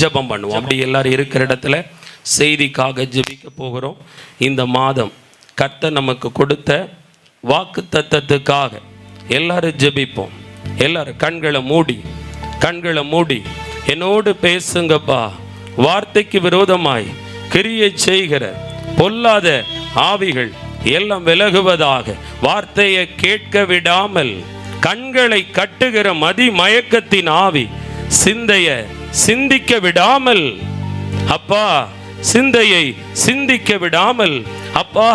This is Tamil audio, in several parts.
ஜெபம் பண்ணுவோம். அப்படி எல்லாரும் இருக்கிற இடத்துல செய்திக்காக ஜெபிக்க போகிறோம். இந்த மாதம் கர்த்தர் நமக்கு கொடுத்த வாக்கு தத்தத்துக்காக எல்லாரும் ஜெபிப்போம். எல்லாரும் கண்களை மூடி என்னோடு பேசுங்கப்பா. வார்த்தைக்கு விரோதமாய் கிரியை செய்கிற பொல்லாத ஆவிகள் எல்லாம் விலகுவதாக. வார்த்தையை கேட்க விடாமல் கண்களை கட்டுகிற மதி மயக்கத்தின் ஆவி சிந்தைய சிந்திக்க விடாமல் அப்பா, சிந்தையை சிந்திக்க விடாமல் அப்பா,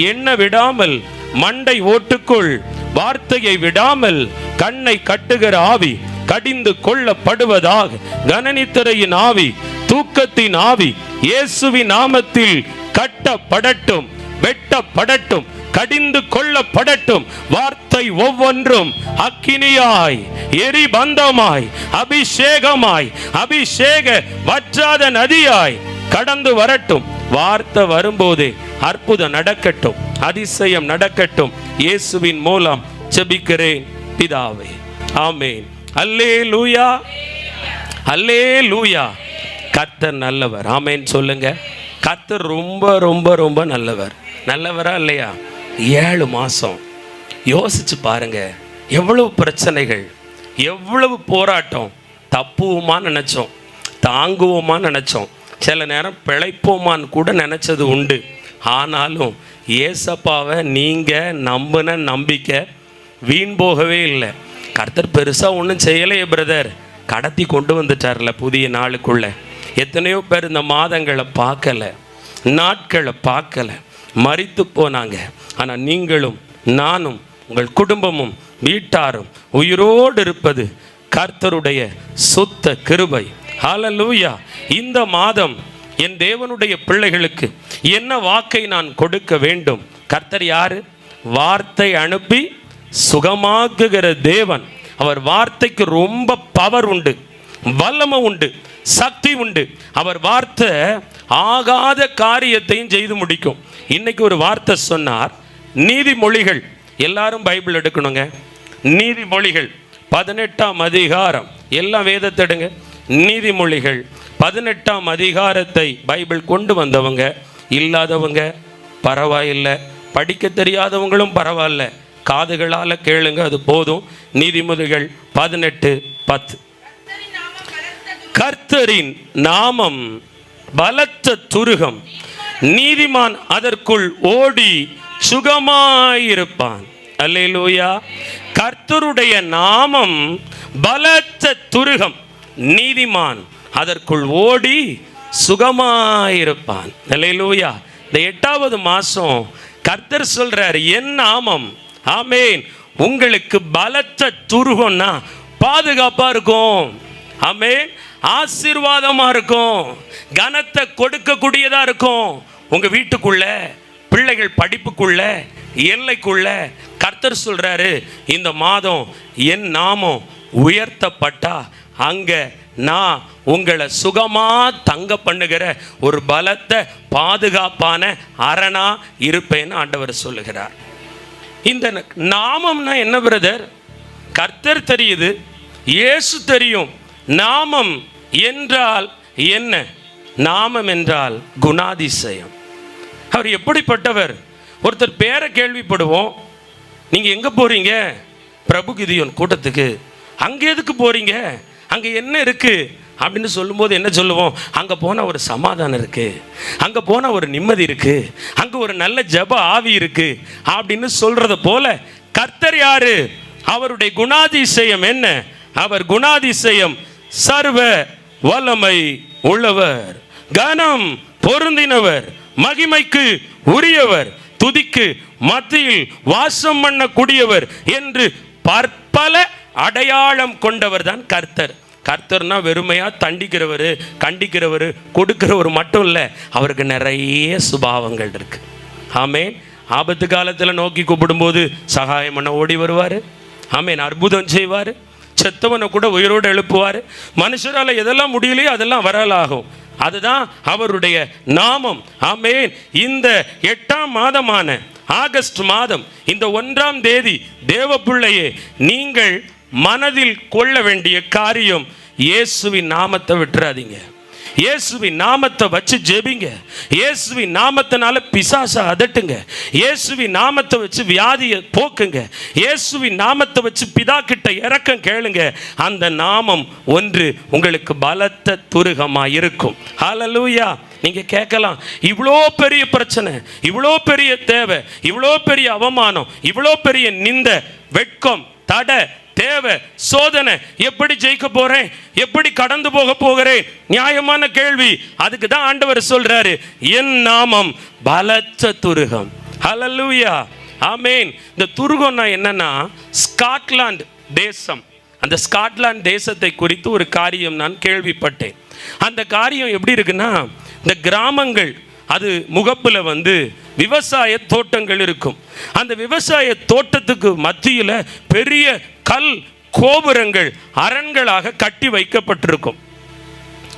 எண்ண விடாமல் மண்டை ஓட்டுக்குள் வார்த்தையை விடாமல் கண்ணை கட்டுகிற ஆவி கடிந்து கொள்ளப்படுவதாக. கணனித்திரையின் ஆவி, தூக்கத்தின் ஆவி இயேசுவின் நாமத்தில் கட்டப்படட்டும், வெட்டப்படட்டும், கடிந்து கொள்ளப்படட்டும். வார்த்தை ஒவ்வொன்றும் அக்கினியாய், எரிபந்தமாய், அபிஷேக வற்றாத நதியாய் கடந்து வரட்டும். வார்த்தை வரும்போதே அற்புதம் நடக்கட்டும், அதிசயம் நடக்கட்டும். இயேசுவின் மூலம் ஜெபிக்கிறேன் பிதாவே, ஆமென். அல்லேலூயா, அல்லேலூயா. கர்த்தர் நல்லவர், ஆமென் சொல்லுங்க. கர்த்தர் ரொம்ப ரொம்ப ரொம்ப நல்லவர். நல்லவரா இல்லையா? 7 மாதம் யோசிச்சு பாருங்க. எவ்வளவு பிரச்சனைகள், எவ்வளவு போராட்டம். தப்புவோமா நினைச்சோம், தாங்குவோமா நினைச்சோம், சில நேரம் பிழைப்போமான்னு கூட நினைச்சது உண்டு. ஆனாலும் ஏசப்பாவை நீங்க நம்பின நம்பிக்கை வீண் போகவே இல்லை. கர்த்தர் பெருசாக ஒன்றும் செய்யலையே பிரதர், கடத்தி கொண்டு வந்துட்டார்ல புதிய நாளுக்குள்ள. எத்தனையோ பேர் இந்த மாதங்களை பார்க்கல, நாட்களை பார்க்கல, மரித்து போனாங்க. ஆனால் நீங்களும் நானும் உங்கள் குடும்பமும் வீட்டாரும் உயிரோடு இருப்பது கர்த்தருடைய சுத்த கிருபை. ஹல்லேலூயா. இந்த மாதம் என் தேவனுடைய பிள்ளைகளுக்கு என்ன வாக்கை நான் கொடுக்க வேண்டும்? கர்த்தர் யாரு? வார்த்தை அனுப்பி சுகமாக்குகிற தேவன். அவர் வார்த்தைக்கு ரொம்ப பவர் உண்டு, வல்லமை உண்டு, சக்தி உண்டு. அவர் வார்த்தை ஆகாத காரியத்தையும் செய்து முடிக்கும். இன்னைக்கு ஒரு வார்த்தை சொன்னார். நீதிமொழிகள், எல்லாரும் பைபிள் எடுக்கணுங்க. நீதிமொழிகள் 18ஆம் அதிகாரம், எல்லாம் வேதத்தை எடுங்க. நீதிமொழிகள் 18ஆம் அதிகாரத்தை பைபிள் கொண்டு வந்தவங்க, இல்லாதவங்க பரவாயில்லை, படிக்க தெரியாதவங்களும் பரவாயில்ல, காதுகளால் கேளுங்க, அது போதும். நீதிமொழிகள் 18:10. கர்த்தரின் நாமம் பலத்த துருகம், நீதிமான் அதற்குள் ஓடி சுகமாயிருப்பான். அல்லேலூயா. கர்த்தருடைய நாமம் பலத்த துருகம், நீதிமான் அதற்குள் ஓடி சுகமாயிருப்பான். அல்லேலூயா. இந்த 8வது மாதம் கர்த்தர் சொல்றார், என் நாமம், ஆமென், உங்களுக்கு பலத்த துருகம்னா பாதுகாப்பா இருக்கும். ஆமென். ஆசீர்வாதமா இருக்கும், கனத்தை கொடுக்கக்கூடியதா இருக்கும். உங்க வீட்டுக்குள்ள, பிள்ளைகள் படிப்புக்குள்ள, எல்லைக்குள்ள கர்த்தர் சொல்றாரு, இந்த மாதம் என் நாமம் உயர்த்தப்பட்டா அங்க நான் உங்களை சுகமா தங்க பண்ணுகிற ஒரு பலத்த பாதுகாப்பான அரணா இருப்பேன்னு ஆண்டவர் சொல்லுகிறார். இந்த நாமம்னா என்ன பிரதர்? கர்த்தர் தெரியுது, இயேசு தெரியும். நாமம் என்றால் என்ன? நாமம் என்றால் குணாதிசயம். அவர் எப்படிப்பட்டவர்? ஒருத்தர் பேரை கேள்விப்படுவோம். நீங்க எங்க போறீங்க? பிரபு கிதியோன் கூட்டத்துக்கு. அங்க எதுக்கு போறீங்க? அங்க என்ன இருக்கு அப்படின்னு சொல்லும்போது என்ன சொல்லுவோம்? அங்க போன ஒரு சமாதானம் இருக்கு, அங்க போன ஒரு நிம்மதி இருக்கு, அங்க ஒரு நல்ல ஜெப ஆவி இருக்கு அப்படின்னு சொல்றத போல கர்த்தர் யாரு? அவருடைய குணாதிசயம் என்ன? அவர் குணாதிசயம் சர்வ வல்லமை உள்ளவர், கனம் பொருந்தினவர், மகிமைக்கு உரியவர், துதிக்கு மத்தியில் வாசம் பண்ணக்கூடியவர் என்று பற்பல அடையாளம் கொண்டவர் தான் கர்த்தர். கர்த்தர்னா வெறுமையா தண்டிக்கிறவர், கண்டிக்கிறவர், கொடுக்கிறவர் மட்டும் இல்லை, அவருக்கு நிறைய சுபாவங்கள் இருக்கு. ஆமென். ஆபத்து காலத்தில் நோக்கி கூப்பிடும்போது சகாயம் பண்ண ஓடி வருவார். ஆமென். அற்புதம் செய்வார், செத்தவனை கூட உயிரோடு எழுப்புவார். மனுஷரால் எதெல்லாம் முடியலையோ அதெல்லாம் வரலாகும். அதுதான் அவருடைய நாமம். ஆமென். இந்த 8ஆம் மாதமான ஆகஸ்ட் மாதம், இந்த 1ஆம் தேதி, தேவ பிள்ளையே, நீங்கள் மனதில் கொள்ள வேண்டிய காரியம், இயேசுவின் நாமத்தை விட்டுறாதீங்க. இயேசுவின் நாமத்தை வச்சு ஜெபிங்க. இயேசுவின் நாமத்தினால பிசாசை அதட்டுங்க. இயேசுவின் நாமத்தை வச்சு வியாதியை போக்குங்க. இயேசுவின் நாமத்தை வச்சு பிதா கிட்ட இரக்கம் கேளுங்க. அந்த நாமம் ஒன்று உங்களுக்கு பலத்த துருகமாக இருக்கும். ஹல்லேலூயா. நீங்க கேட்கலாம், இவ்வளோ பெரிய பிரச்சனை, இவ்வளோ பெரிய தேவை, இவ்வளோ பெரிய அவமானம், இவ்வளோ பெரிய நிந்த, வெட்கம், தடை, தேவை, சோதனை, எப்படி ஜெயிக்க போறேன், எப்படி கடந்து போக போகிறேன்? நியாயமான கேள்வி. அதுக்கு தான் ஆண்டவர் சொல்றாரு, என் நாமம் பலத்த துருகம். ஹல்லேலூயா, ஆமென். இந்த துருகம்னா என்னன்னா, ஸ்காட்லாந்து தேசம், அந்த ஸ்காட்லாந்து தேசத்தை குறித்து ஒரு காரியம் நான் கேள்விப்பட்டேன். அந்த காரியம் எப்படி இருக்குன்னா, இந்த கிராமங்கள் அது முகப்பில் விவசாய தோட்டங்கள் இருக்கும். அந்த விவசாய தோட்டத்துக்கு மத்தியில் பெரிய கல் கோபுரங்கள் அரண்களாக கட்டி வைக்கப்பட்டிருக்கும்.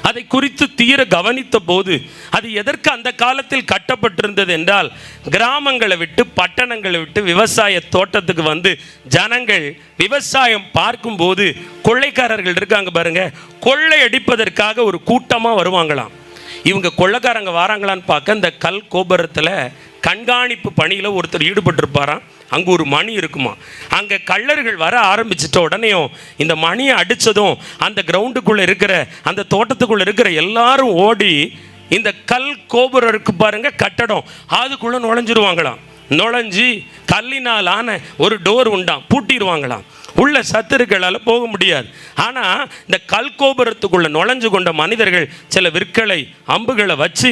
அதை குறித்து தீர கவனித்த போது அது எதற்கு அந்த காலத்தில் கட்டப்பட்டிருந்தது என்றால், கிராமங்களை விட்டு பட்டணங்களை விட்டு விவசாய தோட்டத்துக்கு ஜனங்கள் விவசாயம் பார்க்கும்போது கொள்ளைக்காரர்கள் இருக்காங்க பாருங்க, கொள்ளை அடிப்பதற்காக ஒரு கூட்டமாக வருவாங்களாம். இவங்க கொள்ளைக்காரங்க வராங்களான்னு பார்க்க இந்த கல் கோபுரத்தில் கண்காணிப்பு பணியில் ஒருத்தர் ஈடுபட்டிருப்பாராம். அங்கே ஒரு மணி இருக்குமா. அங்கே கள்ளர்கள் வர ஆரம்பிச்சிட்ட உடனேயும் இந்த மணியை அடித்ததும் அந்த கிரவுண்டுக்குள்ளே இருக்கிற அந்த தோட்டத்துக்குள்ளே இருக்கிற எல்லாரும் ஓடி இந்த கல் கோபுரம் இருக்கு பாருங்க, கட்டடம், அதுக்குள்ளே நுழைஞ்சிருவாங்களாம். நுழைஞ்சி கல்லினால் ஆன ஒரு டோர் உண்டாம், பூட்டிடுவாங்களாம். உள்ள சத்துருக்களால் போக முடியாது. ஆனால் இந்த கல் கோபுரத்துக்குள்ளே நுழைஞ்சு கொண்ட மனிதர்கள் சில விற்களை அம்புகளை வச்சு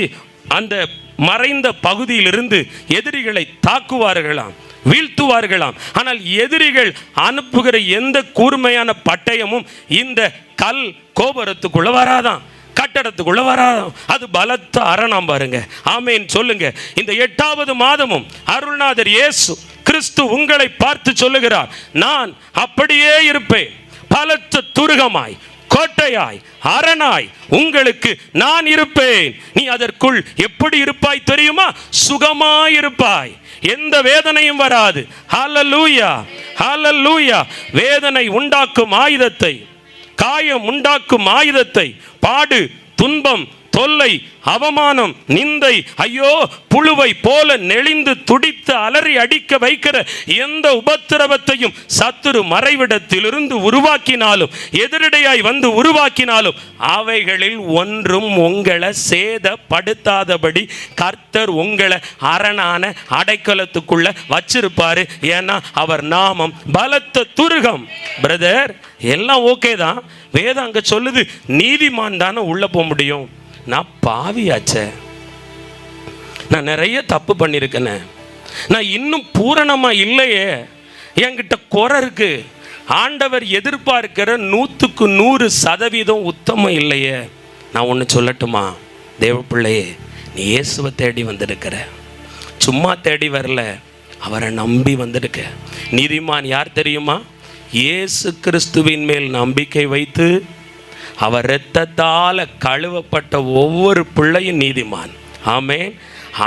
அந்த மறைந்த பகுதியிலிருந்து எதிரிகளை தாக்குவார்களாம், வீழ்த்துவார்களாம். ஆனால் எதிரிகள் அனுப்புகிற எந்த கூர்மையான பட்டயமும் இந்த கல் கோபுரத்துக்குள்ள வராதான், கட்டடத்துக்குள்ள வராதான். அது பலத்த அரணாம் பாருங்க. ஆமேன் சொல்லுங்க. இந்த 8வது மாதமும் அருள்நாதர் இயேசு கிறிஸ்து உங்களை பார்த்து சொல்லுகிறார், நான் அப்படியே இருப்பேன், பலத்த துருகமாய், கோட்டையாய், அரணாய் உங்களுக்கு நான் இருப்பேன். நீ அதற்குள் எப்படி இருப்பாய் தெரியுமா? சுகமாய் இருப்பாய், எந்த வேதனையும் வராது. ஹல்லேலூயா, ஹல்லேலூயா. வேதனை உண்டாக்கும் ஆயுதத்தை, காயம் உண்டாக்கும் ஆயுதத்தை, பாடு, துன்பம், தொல்லை, அவமானம், நிந்தை, ஐயோ புழுவை போல நெளிந்து துடித்து அலறி அடிக்க வைக்கிற எந்த உபத்திரவத்தையும் சத்துரு மறைவிடத்திலிருந்து உருவாக்கினாலும், எதிரடையாய் உருவாக்கினாலும் அவைகளில் ஒன்றும் உங்களை சேதப்படுத்தாதபடி கர்த்தர் உங்களை அரணான அடைக்கலத்துக்குள்ள வச்சிருப்பாரு. ஏன்னா அவர் நாமம் பலத்த துருகம். பிரதர், எல்லாம் ஓகே தான். வேதம் அங்க சொல்லுது, நீதிமான் தானே உள்ள போக முடியும். நான் பாவியாச்சே, நான் நிறைய தப்பு பண்ணியிருக்கேனே, நான் இன்னும் பூரணமா இல்லையே, என்கிட்ட குறை இருக்கு. ஆண்டவர் எதிர்பார்க்கிற 100க்கு 100% உத்தமம் இல்லையே. நான் ஒன்று சொல்லட்டுமா தேவ பிள்ளையே, நீ இயேசுவை தேடி வந்திருக்கிற, சும்மா தேடி வரல, அவரை நம்பி வந்திருக்க. நீதிமான் யார் தெரியுமா? இயேசு கிறிஸ்துவின் மேல் நம்பிக்கை வைத்து அவர் இரத்தத்தால் கழுவப்பட்ட ஒவ்வொரு பிள்ளையும் நீதிமான். ஆமென்.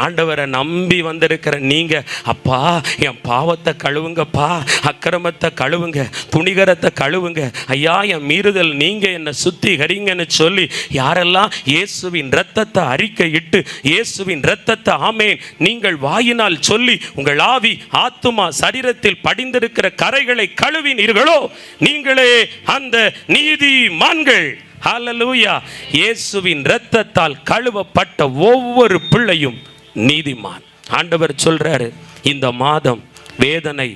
ஆண்டவரை நம்பி வந்திருக்கிற நீங்க, அப்பா என் பாவத்தை கழுவுங்கப்பா, அக்கிரமத்தை கழுவுங்க, துணிகரத்தை கழுவுங்க, ஐயா என் மீறுதல் நீங்க என்னை சுத்திகரிங்கன்னு சொல்லி யாரெல்லாம் இயேசுவின் இரத்தத்தை அறிக்கையிட்டு இயேசுவின் இரத்தத்தை ஆமென் நீங்கள் வாயினால் சொல்லி உங்கள் ஆவி ஆத்துமா சரீரத்தில் படிந்திருக்கிற கரைகளை கழுவினீர்களோ, நீங்களே அந்த நீதிமான்கள். ஹல்லேலூயா. இயேசுவின் இரத்தத்தால் கழுவப்பட்ட ஒவ்வொரு பிள்ளையும் நீதிமான். ஆண்டவர் சொல்றாரு, இந்த மாதம் வேதனை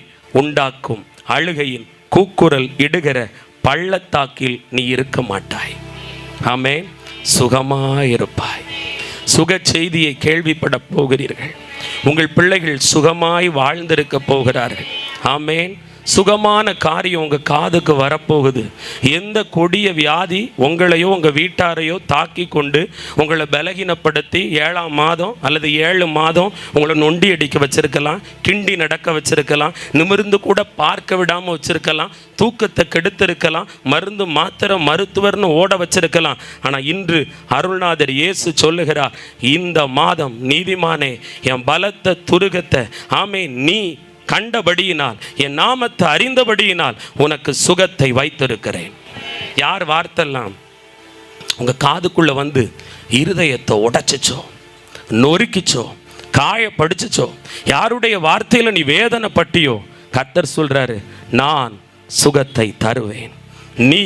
உண்டாக்கும் அழுகையின் கூக்குரல் இடுகிற பள்ளத்தாக்கில் நீ இருக்க மாட்டாய். ஆமென். சுகமாயிருப்பாய். சுக செய்தியை கேள்விப்பட போகிறீர்கள். உங்கள் பிள்ளைகள் சுகமாய் வாழ்ந்திருக்க போகிறார்கள். ஆமென். சுகமான காரியம் உங்கள் காதுக்கு வரப்போகுது. எந்த கொடிய வியாதி உங்களையோ உங்கள் வீட்டாரையோ தாக்கி கொண்டு உங்களை பலகீனப்படுத்தி 7ஆம் மாதம் அல்லது 7 மாதம் உங்களை நொண்டி அடிக்க வச்சிருக்கலாம், கிண்டி நடக்க வச்சிருக்கலாம், நிமிர்ந்து கூட பார்க்க விடாமல் வச்சிருக்கலாம், தூக்கத்தை கெடுத்திருக்கலாம், மருந்து மாத்திரை மருத்துவர்னு ஓட வச்சிருக்கலாம். ஆனால் இன்று அருள்நாதர் இயேசு சொல்லுகிறார், இந்த மாதம் நீதிமானே என் பலத்த துருகத்தை ஆமே நீ கண்டபடியினால், என் நாமத்தை அறிந்தபடியினால் உனக்கு சுகத்தை வைத்திருக்கிறேன். யார் வார்த்தெல்லாம் உங்கள் காதுக்குள்ளே வந்து இருதயத்தை உடைச்சிச்சோ, நொறுக்கிச்சோ, காயப்படிச்சிச்சோ, யாருடைய வார்த்தையில் நீ வேதனைப்பட்டியோ, கர்த்தர் சொல்கிறாரு, நான் சுகத்தை தருவேன், நீ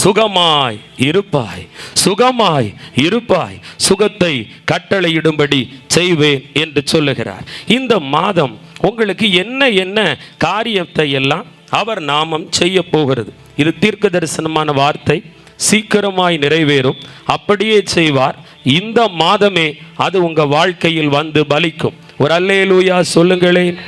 சுகமாய் இருப்பாய், சுகமாய் இருப்பாய், சுகத்தை கட்டளையிடும்படி செய்வேன் என்று சொல்லுகிறார். இந்த மாதம் உங்களுக்கு என்ன என்ன காரியத்தை எல்லாம் அவர் நாமம் செய்ய போகிறது. இது தீர்க்க தரிசனமான வார்த்தை, சீக்கிரமாய் நிறைவேறும். அப்படியே செய்வார். இந்த மாதமே அது உங்கள் வாழ்க்கையில் வந்து பலிக்கும். ஒரு அல்லேலூயா சொல்லுங்களேன்,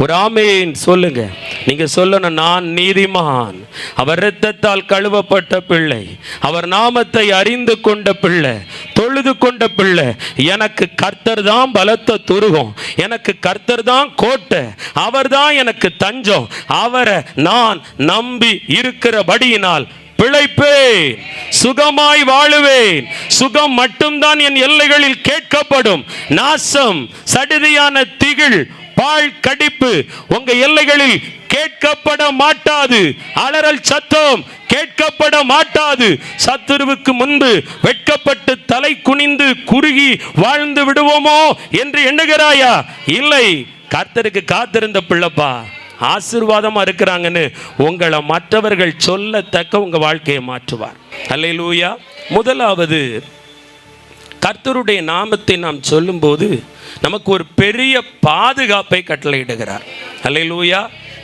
ஒரு ஆமேன் சொல்லுங்க. நீங்க சொல்லணும், நான் நீதிமான், அவர் இரத்தத்தால் கழுவப்பட்ட பிள்ளை, அவர் நாமத்தை அறிந்து கொண்ட பிள்ளை, தொழுது கொண்ட பிள்ளை. எனக்கு கர்த்தர் தான் பலத்த துருகம், எனக்கு கர்த்தர் தான் கோட்டை, அவர் தான் எனக்கு தஞ்சம், அவரை நான் நம்பி இருக்கிறபடியினால் பிழைப்பேன், சுகமாய் வாழுவேன். சுகம் மட்டும்தான் என் எல்லைகளில் கேட்கப்படும். நாசம், சடுதியான திகில், பால் கடிப்பு உங்க எல்லைகளில் கேட்கப்பட மாட்டாது. அலறல் சத்தம் கேட்கப்பட மாட்டாது. சத்துருவுக்கு முன்பு வெட்கப்பட்டு தலை குனிந்து குறுகி வாழ்ந்து விடுவோமோ என்று எண்ணுகிறாயா? இல்லை, கர்த்தருக்கு காத்திருந்த பிள்ளைப்பா ஆசீர்வாதமா இருக்கிறாங்கன்னு உங்களை மற்றவர்கள் சொல்லத்தக்க உங்க வாழ்க்கையை மாற்றுவார். அல்லேலூயா. முதலாவது, கர்த்தருடைய நாமத்தை நாம் சொல்லும்போது நமக்கு ஒரு பெரிய பாதுகாப்பை கட்டளையிடுகிறார். அல்லேலூயா.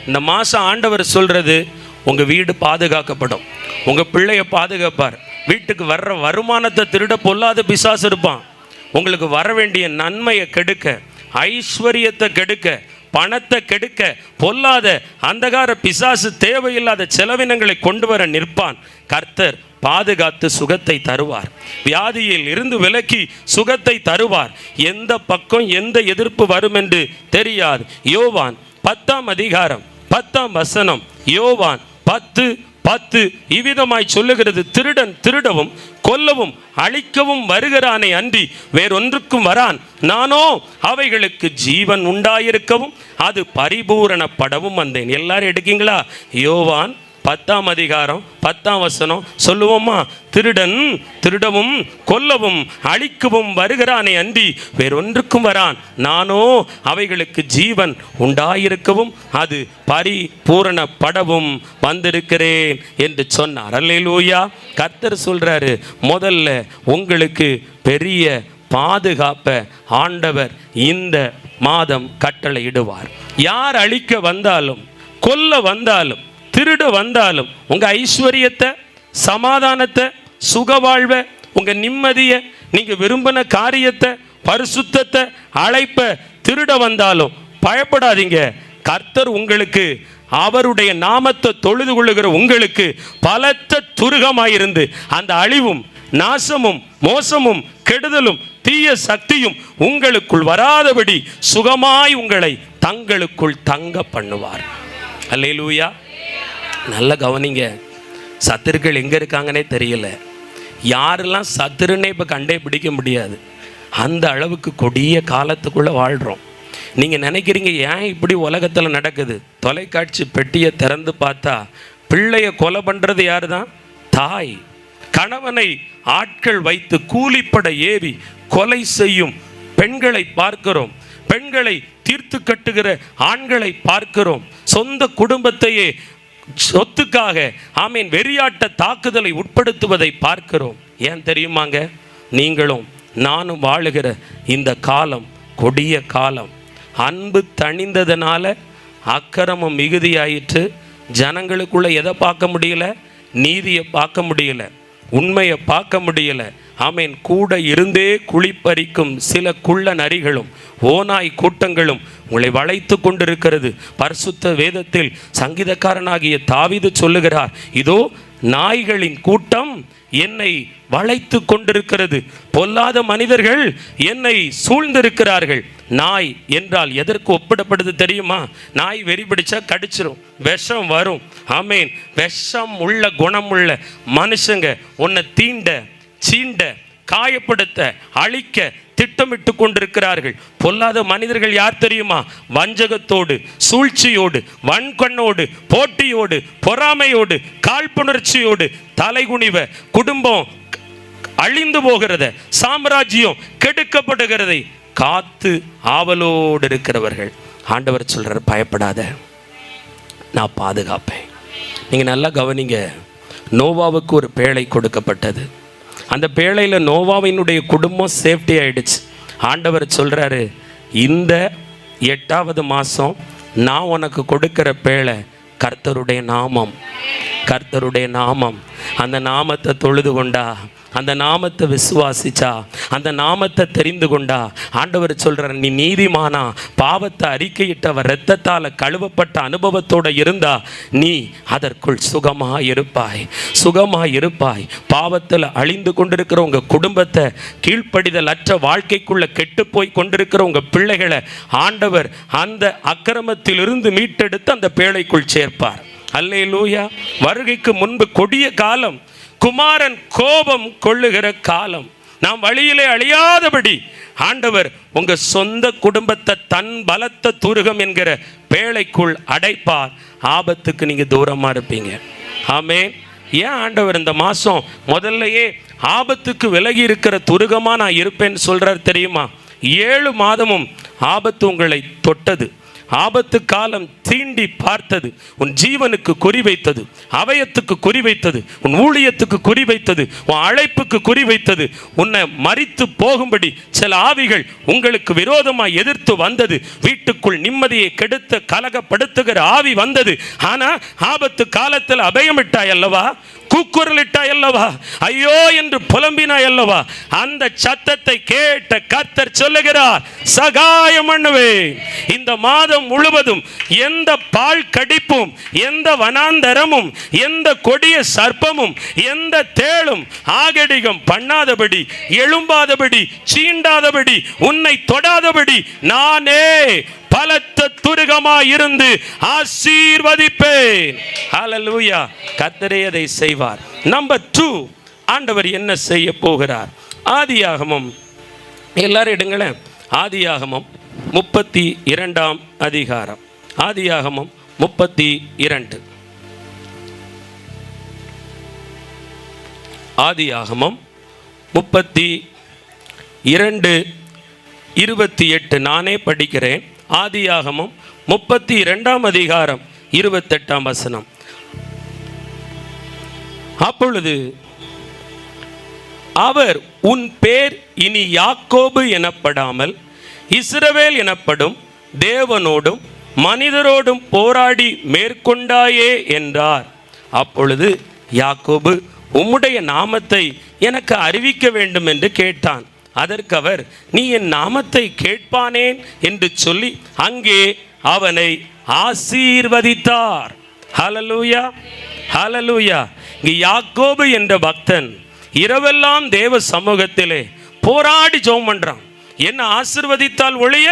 இந்த மாதம் ஆண்டவர் சொல்கிறது, உங்கள் வீடு பாதுகாக்கப்படும், உங்கள் பிள்ளைய பாதுகாப்பார். வீட்டுக்கு வர்ற வருமானத்தை திருட பொல்லாத பிசாசு இருப்பான். உங்களுக்கு வர வேண்டிய நன்மையை கெடுக்க, ஐஸ்வர்யத்தை கெடுக்க, பணத்தை கெடுக்க பொல்லாத அந்தகார பிசாசு தேவையில்லாத செலவினங்களை கொண்டு வர நிற்பான். கர்த்தர் பாதுகாத்து சுகத்தை தருவார். வியாதியில் இருந்து விலக்கி சுகத்தை தருவார். எந்த பக்கம் எந்த எதிர்ப்பு வரும் என்று தெரியாது. யோவான் 10ஆம் அதிகாரம் 10ஆம் வசனம், யோவான் 10:10 இவ்விதமாய் சொல்லுகிறது, திருடன் திருடவும் கொல்லவும் அழிக்கவும் வருகிறானே அன்றி வேறொன்றுக்கும் வரான். நானோ அவைகளுக்கு ஜீவன் உண்டாயிருக்கவும் அது பரிபூரணப்படவும் வந்தேன். எல்லாரும் எடுக்கீங்களா? யோவான் 10ஆம் அதிகாரம் 10ஆம் வசனம் சொல்லுவோமா? திருடன் திருடவும் கொல்லவும் அழிக்கவும் வருகிறானே அன்றி வேறொன்றுக்கும் வரான். நானோ அவைகளுக்கு ஜீவன் உண்டாயிருக்கவும் அது பரிபூரணப்படவும் வந்திருக்கிறேன் என்று சொன்னார். அல்லேலூயா. கர்த்தர் சொல்றாரு, முதல்ல உங்களுக்கு பெரிய பாதுகாப்பை ஆண்டவர் இந்த மாதம் கட்டளையிடுவார். யார் அழிக்க வந்தாலும், கொல்ல வந்தாலும், திருட வந்தாலும், உங்க ஐஸ்வர்யத்தை, சமாதானத்தை, சுக வாழ்வை, உங்க நிம்மதியை, நீங்க விரும்பின காரியத்தை, பரிசுத்தத்தை, அழைப்ப திருட வந்தாலும் பயப்படாதீங்க. கர்த்தர் உங்களுக்கு, அவருடைய நாமத்தை தொழுது கொள்ளுகிற உங்களுக்கு பலத்த துருகமாயிருந்து அந்த அழிவும் நாசமும் மோசமும் கெடுதலும் தீய சக்தியும் உங்களுக்குள் வராதபடி சுகமாய் உங்களை தங்களுக்குள் தங்க பண்ணுவார். அல்லேலூயா. நல்ல கவனிங்க. சத்துருக்கள் எங்கே இருக்காங்கன்னே தெரியல. யாரெல்லாம் சத்துருன்னே இப்போ கண்டே பிடிக்க முடியாது. அந்த அளவுக்கு கொடிய காலத்துக்குள்ளே வாழ்கிறோம். நீங்கள் நினைக்கிறீங்க, ஏன் இப்படி உலகத்தில் நடக்குது? தொலைக்காட்சி பெட்டியை திறந்து பார்த்தா பிள்ளைய கொலை பண்ணுறது யார் தான்? தாய். கணவனை ஆட்கள் வைத்து கூலிப்பட ஏவி கொலை செய்யும் பெண்களை பார்க்கிறோம். பெண்களை தீர்த்து கட்டுகிற ஆண்களை பார்க்கிறோம். சொந்த குடும்பத்தையே சொத்துக்காக ஆமீன் வெறியாட்ட தாக்குதலை உட்படுத்துவதை பார்க்கிறோம். ஏன் தெரியுமாங்க? நீங்களும் நானும் வாழுகிற இந்த காலம் கொடிய காலம். அன்பு தணிந்ததுனால அக்கிரமம் மிகுதியாயிற்று. ஜனங்களுக்குள்ள எதை பார்க்க முடியல? நீதியை பார்க்க முடியல, உண்மையை பார்க்க முடியல. ஆமீன். கூட இருந்தே குளிப்பறிக்கும் சில குள்ள நரிகளும் ஓநாய் கூட்டங்களும் உங்களை வளைத்து கொண்டிருக்கிறது. பரிசுத்த வேதத்தில் சங்கீதக்காரனாகிய தாவீது சொல்லுகிறார், இதோ நாய்களின் கூட்டம் என்னை வளைத்து கொண்டிருக்கிறது, பொல்லாத மனிதர்கள் என்னை சூழ்ந்திருக்கிறார்கள். நாய் என்றால் எதற்கு ஒப்பிடப்படுது தெரியுமா? நாய் வெறி பிடிச்சா கடிச்சிரும், விஷம் வரும். ஆமேன். விஷம் உள்ள குணமுள்ள மனுஷங்க உன்னை தீண்ட, சீண்ட, காயப்படுத்த, அழிக்க திட்டமிட்டு கொண்டிருக்கிறார்கள். பொல்லாத மனிதர்கள் யார் தெரியுமா? வஞ்சகத்தோடு, சூழ்ச்சியோடு, வன்கண்ணோடு, போட்டியோடு, பொறாமையோடு, காழ்ப்புணர்ச்சியோடு, தலைகுனிவ, குடும்பம் அழிந்து போகிறத, சாம்ராஜ்யம் கெடுக்கப்படுகிறதை காத்து ஆவலோடு இருக்கிறவர்கள். ஆண்டவர் சொல்றார், பயப்படாத, நான் பாதுகாப்பேன். நீங்க நல்லா கவனிங்க. நோவாவுக்கு ஒரு பேழை கொடுக்கப்பட்டது. அந்த பேழையில் நோவாவினுடைய குடும்பம் சேஃப்டி ஆயிடுச்சு. ஆண்டவர் சொல்றாரு, இந்த 8வது மாதம் நான் உனக்கு கொடுக்கிற பேழை கர்த்தருடைய நாமம், கர்த்தருடைய நாமம். அந்த நாமத்தை தொழுது கொண்டா, அந்த நாமத்தை விசுவாசிச்சா, அந்த நாமத்தை தெரிந்து கொண்டா, ஆண்டவர் சொல்றார், நீ நீதிமானா, பாவத்தை அறிக்கையிட்டவர், இரத்தத்தால் கழுவப்பட்ட அனுபவத்தோடு இருந்தா நீ அதற்குள் சுகமாக இருப்பாய், சுகமாக இருப்பாய். பாவத்தில் அழிந்து கொண்டிருக்கிற உங்கள் குடும்பத்தை, கீழ்ப்படிதல் அற்ற வாழ்க்கைக்குள்ளே கெட்டு போய் கொண்டிருக்கிற உங்கள் பிள்ளைகளை ஆண்டவர் அந்த அக்கிரமத்திலிருந்து மீட்டெடுத்து அந்த பேழைக்குள் சேர்ப்பார். அல்லேலூயா. வருகைக்கு முன்பு கொடிய காலம், குமாரன் கோபம் கொள்ளுகிற காலம். நாம் வழியிலே அழியாதபடி ஆண்டவர் உங்க சொந்த குடும்பத்தை தன் பலத்த துருகம் என்கிற பேழைக்குள் அடைப்பார். ஆபத்துக்கு நீங்க தூரமா இருப்பீங்க. ஆமென். ஏன் ஆண்டவர் இந்த மாசம் முதல்லையே ஆபத்துக்கு விலகி இருக்கிற துருகமா நான் இருப்பேன்னு சொல்றார் தெரியுமா? 7 மாதமும் ஆபத்து உங்களை தொட்டது, ஆபத்து காலம் தீண்டி பார்த்தது, உன் ஜீவனுக்கு குறிவைத்தது, அவயத்துக்கு குறிவைத்தது, உன் ஊழியத்துக்கு குறிவைத்தது, உன் அழைப்புக்கு குறிவைத்தது. உன்னை மரித்து போகும்படி சில ஆவிகள் உங்களுக்கு விரோதமாக எதிர்த்து வந்தது. வீட்டுக்குள் நிம்மதியை கெடுத்த கலகப்படுத்துகிற ஆவி வந்தது. ஆனா ஆபத்து காலத்தில் அபயமிட்டாய் அல்லவா, கூக்குரலிட்டாய் அல்லவா, ஐயோ என்று புலம்பினாய் அல்லவா. அந்த சத்தத்தை கேட்ட கர்த்தர் சொல்லுகிறார், சகாயம் பண்ணுவேன். இந்த மாதம் முழுவதும் எந்த பால் கடிப்பும், எந்த வனாந்தரமும், எந்த கொடிய சர்ப்பமும், எந்த தேளும் ஆகடிகம் பண்ணாதபடி, எழும்பாதபடி, சீண்டாதபடி, உன்னை தொடாதபடி நானே பலத்த துருகமாய் இருந்து ஆசீர்வதிப்பேன். ஹல்லேலூயா. கர்த்தரே அதை செய்வார். நம்பர் 2, ஆண்டவர் என்ன செய்ய போகிறார்? ஆதியாகமம், எல்லாரும் எடுங்களேன். ஆதியாகமம் 32ஆம் அதிகாரம். ஆதியாகமம் 32. ஆதியாகமம் 32:28 நானே படிக்கிறேன். ஆதியாகமம் 32ஆம் அதிகாரம் 28ஆம் வசனம். அப்பொழுது அவர், உன் பேர் இனி யாக்கோபு எனப்படாமல் இஸ்ரவேல் எனப்படும், தேவனோடும் மனிதரோடும் போராடி மேற்கொண்டாயே என்றார். அப்பொழுது யாக்கோபு, உம்முடைய நாமத்தை எனக்கு அறிவிக்க வேண்டும் என்று கேட்டான். அதற்கு அவர், நீ என் நாமத்தை கேட்பானேன் என்று சொல்லி அங்கே அவனை ஆசீர்வதித்தார். ஹல்லேலூயா, ஹல்லேலூயா. இங்கு யாக்கோபு என்ற பக்தன் இரவெல்லாம் தேவ சமூகத்திலே போராடி ஜெபம் பண்றான். என்ன ஆசீர்வதித்தால் ஒழிய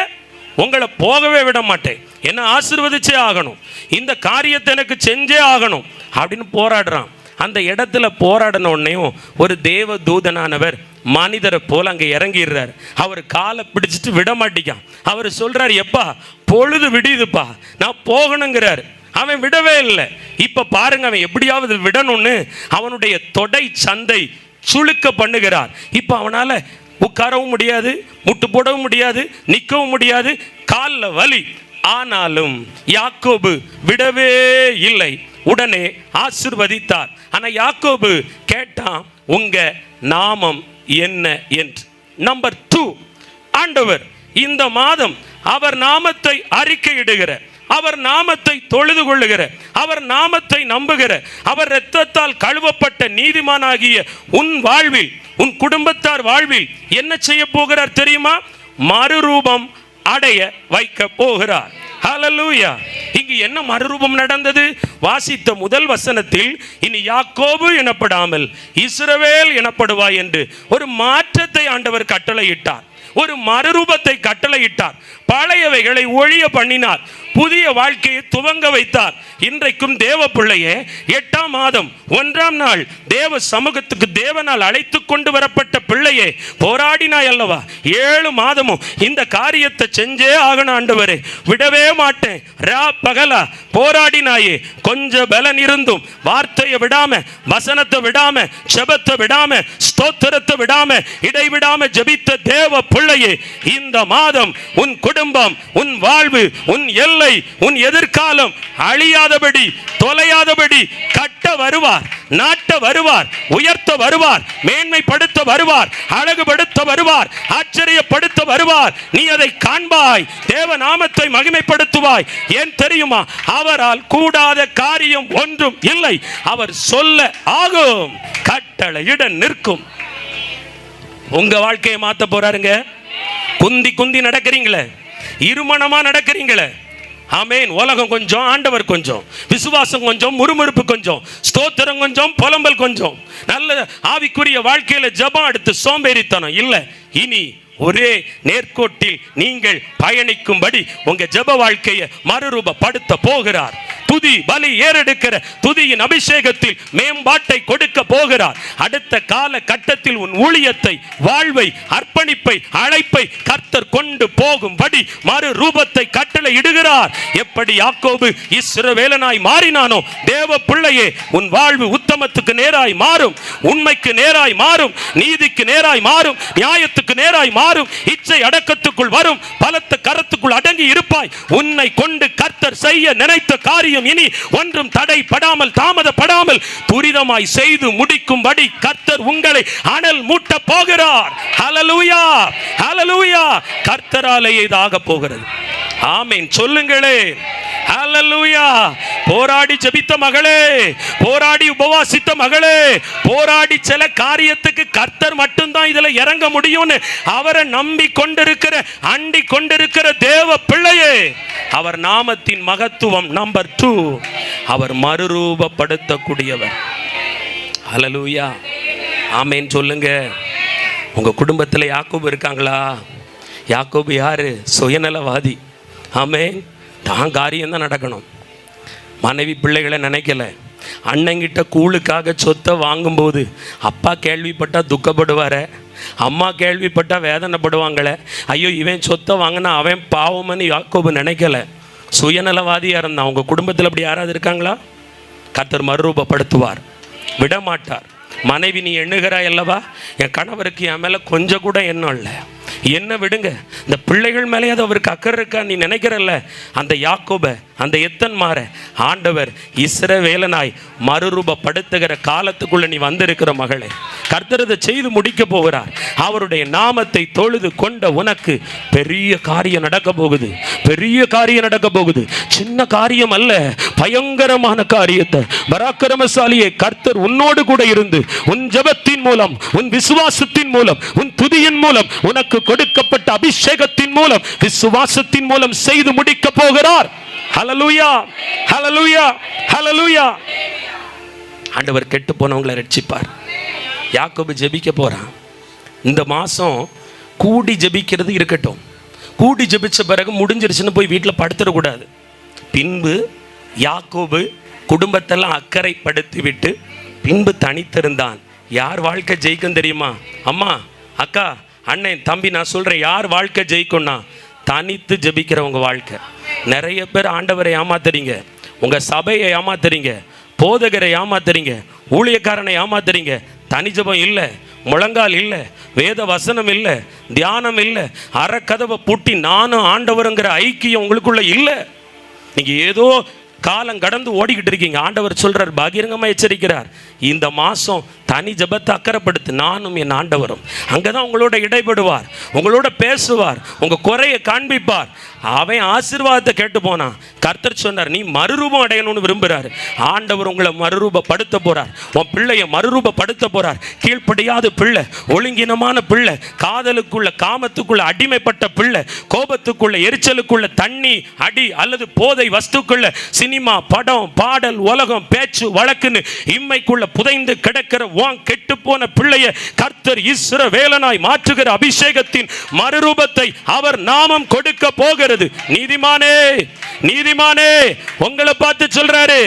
உங்களை போகவே விட மாட்டேன், என்ன ஆசீர்வதிச்சே ஆகணும், இந்த காரியத்தை எனக்கு செஞ்சே ஆகணும் அப்படின்னு போராடுறான். அந்த இடத்துல போராடின உடனேயும் ஒரு தேவ தூதனானவர் மனிதரை போல அங்கே இறங்கிடுறார். அவர் காலை பிடிச்சிட்டு விட மாட்டிக்கான். அவர் சொல்றார், எப்பா பொழுது விடியுதுப்பா, நான் போகணுங்கிறார். அவன் விடவே இல்லை. இப்ப பாருங்க, அவன் எப்படியாவது விடணும்னு அவனுடைய தொடை சந்தை சுளுக்க பண்ணுகிறார். இப்ப அவனால உட்காரவும் முடியாது, முட்டு போடவும் முடியாது, நிற்கவும் முடியாது, காலில் வலி. ஆனாலும் யாக்கோபு விடவே இல்லை, உடனே ஆசீர்வதித்தார். ஆனா யாக்கோபு கேட்டான், உங்க நாமம் என்ன என்று. நம்பர் 2, ஆண்டவர் இந்த மாதம் அவர் நாமத்தை அறிக்கையிடுகிற, அவர் நாமத்தை தொழுது கொள்ளுகிற, அவர் நாமத்தை நம்புகிற, அவர் இரத்தத்தால் கழுவப்பட்ட நீதிமானாகிய உன் வாழ்வில், உன் குடும்பத்தார் வாழ்வில் என்ன செய்ய போகிறார் தெரியுமா? மறுரூபம் அடைய வைக்க போகிறார். ஹல்லேலூயா. இங்கு என்ன மறுரூபம் நடந்தது? வாசித்த முதல் வசனத்தில், இனி யாக்கோபு எனப்படாமல் இஸ்ரவேல் எனப்படுவாய் என்று ஒரு மாற்றத்தை ஆண்டவர் கட்டளையிட்டார், ஒரு மறுரூபத்தை கட்டளையிட்டார். பழையவைகளை ஒழிய பண்ணினார், புதிய வாழ்க்கையை துவங்க வைத்தார். இன்றைக்கும் தேவ பிள்ளையே 8ஆம் மாதம் 1ஆம் நாள் தேவ சமூகத்துக்கு தேவனால் அழைத்து கொண்டு வரப்பட்ட பிள்ளையே, போராடினாய் அல்லவா? 7 மாதமும் இந்த காரியத்தை செஞ்சே ஆகணும் ஆண்டவரே, விடவே மாட்டேன், ரா பகலா போராடினாயே. கொஞ்சம் பலன் இருந்தும் வார்த்தையை விடாம, வசனத்தை விடாம, ஜெபத்தை விடாம, ஸ்தோத்திரத்தை விடாம, இடைவிடாம ஜெபித்த தேவ பிள்ளையே, இந்த மாதம் உன் குடும்பம், உன் வாழ்வு, உன் எல்லை, உன் எதிர்காலம் அழியாதபடி, தொலையாதபடி கட்ட வருவார், நாட்ட வருவார், உயர்த்த வருவார், மேன்மைப்படுத்த வருவார், அழகுபடுத்த வருவார், ஆச்சரியப்படுத்த வருவார். நீ அதை காண்பாய், தேவ நாமத்தை மகிமைப்படுத்துவாய். ஏன் தெரியுமா? அவரால் கூடாத காரியம் ஒன்றும் இல்லை. அவர் சொல்ல ஆகும், கட்டளையிட நிற்கும். உங்க வாழ்க்கையை மாத்த போறாருங்க. குந்தி குந்தி நடக்கிறீங்களே, இருமணமா நடக்கிறீங்களே, ஆமென். உலகம் கொஞ்சம், ஆண்டவர் கொஞ்சம், விசுவாசம் கொஞ்சம், முறுமுறுப்பு கொஞ்சம், ஸ்தோத்திரம் கொஞ்சம், புலம்பல் கொஞ்சம், நல்ல ஆவிக்குரிய வாழ்க்கையில ஜெபம் அடுத்து சோம்பேறித்தனம் இல்லை. இனி ஒரே நேர்கோட்டில் நீங்கள் பயணிக்கும்படி உங்க ஜெப வாழ்க்கையை மறுரூபப்படுத்த போகிறார். துதி பலி ஏறெடுக்கிற துதியின் அபிஷேகத்தில் மேம்பாட்டை கொடுக்க போகிறார். அடுத்த கால கட்டத்தில் உன் ஊழியத்தை, வாழ்வை, அர்ப்பணிப்பை, அழைப்பை கர்த்தர் கொண்டு போகும்படி மறு ரூபத்தை கட்டளை இடுகிறார். எப்படி யாக்கோபு இஸ்ரவேலனாய் மாறினானோ, தேவ பிள்ளையே உன் வாழ்வு உத்தமத்துக்கு நேராய் மாறும், உண்மைக்கு நேராய் மாறும், நீதிக்கு நேராய் மாறும், நியாயத்துக்கு நேராய் மாறும், இச்சை அடக்கத்துக்குள் வரும், பலத்த கரத்துக்குள் அடங்கி இருப்பாய். உன்னை கொண்டு கர்த்தர் செய்ய நினைத்த காரியம் இனி ஒன்றும் தடைப்படாமல், தாமதப்படாமல் துரிதமாய் செய்து முடிக்கும்படி கர்த்தர் உங்களை அனல் மூட்ட போகிறார். ஹல்லேலூயா, ஹல்லேலூயா. கர்த்தராலேயே இதாக போகிறது. ஆமென் சொல்லுங்களே. ஹல்லேலூயா. போராடி ஜெபித்த மகளே, போராடி உபவாசித்த மகளே, போராடி சில காரியத்துக்கு கர்த்தர் மட்டும்தான் இதுல இறங்க முடியும்னு அவரை நம்பி கொண்டிருக்கிற, அண்டி கொண்டிருக்கிற தேவ பிள்ளையே, அவர் நாமத்தின் மகத்துவம் நம்பர் 2, அவர் மறுரூபப்படுத்தக்கூடியவர். ஹல்லேலூயா. ஆமென் சொல்லுங்க. உங்க குடும்பத்தில் யாக்கோபு இருக்காங்களா? யாக்கோபு யாரு? சுயநலவாதி. ஆமென். தான் காரியம் தான் நடக்கணும். மனைவி பிள்ளைகளை நினைக்கல. அண்ணங்கிட்ட கூழுக்காக சொத்தை வாங்கும்போது அப்பா கேள்விப்பட்டா துக்கப்படுவார, அம்மா கேள்விப்பட்டா வேதனைப்படுவாங்களே. ஐயோ இவன் சொத்தை வாங்கினா அவன் பாவம்னு யாக்கோபு நினைக்கல. சுயநலவாதியாக இருந்தான். அவங்க குடும்பத்தில் அப்படி யாராவது இருக்காங்களா? கர்த்தர் மறுரூபப்படுத்துவார், விடமாட்டார். மனைவி நீ எண்ணுகிறாய் அல்லவா, என் கணவருக்கு என் மேலே கொஞ்சம் கூட எண்ணம் இல்லை, என்ன விடுங்க, இந்த பிள்ளைகள் மேலே அது அவருக்கு அக்கறை இருக்கா நீ நினைக்கிறல்ல, அந்த யாக்கோபை, அந்த எத்தன்மாரை ஆண்டவர் இஸ்ரவேலனாய் மறுரூபப்படுத்துகிற காலத்துக்குள்ள நீ வந்திருக்கிற மகளே, கர்த்தர் இதை செய்து முடிக்க போகிறார். அவருடைய நாமத்தை தொழுது கொண்ட உனக்கு பெரிய காரியம் நடக்க போகுது, பெரிய காரியம் நடக்க போகுது. சின்ன காரியம் அல்ல, பயங்கரமான காரியத்தை பராக்கிரமசாலியே கர்த்தர் உன்னோடு கூட இருந்து உன் ஜெபத்தின் மூலம், உன் விசுவாசத்தின் மூலம், உன் துதியின் மூலம், உனக்கு கொடுக்கப்பட்ட அபிஷேகத்தின் மூலம், விசுவாசத்தின் மூலம் செய்து முடிக்க போகிறார். ஹல்லேலூயா, ஹல்லேலூயா, ஹல்லேலூயா. ஆண்டவர் கெட்டு போனவங்களை ரட்சிப்பார். யாக்கோபு ஜெபிக்க போறான். இந்த மாசம் கூடி ஜெபிக்கிறது இருக்கட்டும். கூடி ஜெபிச்ச பிறகு முடிஞ்சிருச்சுன்னு போய் வீட்டில் படுத்துடக்கூடாது. பின்பு யாக்கோபு குடும்பத்தெல்லாம் அக்கறைப்படுத்தி விட்டு பின்பு தனித்திருந்தான். யார் வாழ்க்கை ஜெயிக்கும் தெரியுமா? அம்மா, அக்கா, அண்ணன், தம்பி, நான் சொல்கிறேன், யார் வாழ்க்கை ஜெயிக்கும்னா தனித்து ஜெபிக்கிறவங்க வாழ்க்கை. நிறைய பேர் ஆண்டவரை ஏமாத்துறீங்க, உங்கள் சபையை ஏமாத்துறீங்க, போதகரை ஏமாத்துறீங்க, ஊழியக்காரனை ஏமாத்துறீங்க. தனி ஜெபம் இல்லை, முழங்கால் இல்லை, வேத வசனம் இல்லை, தியானம் இல்லை, அறக்கதவை பூட்டி நானும் ஆண்டவருங்கிற ஐக்கியம் உங்களுக்குள்ள இல்லை. நீங்கள் ஏதோ காலம் கடந்து ஓடிக்கிட்டு இருக்கீங்க. ஆண்டவர் சொல்றார், பகிரங்கமாக எச்சரிக்கிறார், இந்த மாதம் தனி ஜெபத்தை அக்கறைப்படுத்து, நானும் என் ஆண்டவரும். அங்கே தான் உங்களோட இடைப்படுவார், உங்களோட பேசுவார், உங்கள் குறையை காண்பிப்பார். அவன் ஆசீர்வாதத்தை கேட்டு போனான். கர்த்தர் சொன்னார், நீ மறுரூபம் அடையணும்னு விரும்புகிறார். ஆண்டவர் உங்களை மறுரூபப்படுத்த போறார், உன் பிள்ளையை மறுரூபப்படுத்த போறார். கீழ்ப்படியாத பிள்ளை, ஒழுங்கினமான பிள்ளை, காதலுக்குள்ள காமத்துக்குள்ள அடிமைப்பட்ட பிள்ளை, கோபத்துக்குள்ள எரிச்சலுக்குள்ள தண்ணி அடி அல்லது போதை வஸ்துக்குள்ள சினிமா, படம், பாடல், உலகம், பேச்சு, வழக்குன்னு இம்மைக்குள்ள புதைந்து கிடக்கிற உன் கெட்டு போன பிள்ளைய கர்த்தர் இஸ்ரவேலனாய் மாற்றுகிற அபிஷேகத்தின் மறுரூபத்தை அவர் நாமம் கொடுக்க போகிறது. நீதிமானே, நீதிமானே, உங்களை பார்த்து சொல்றாரு,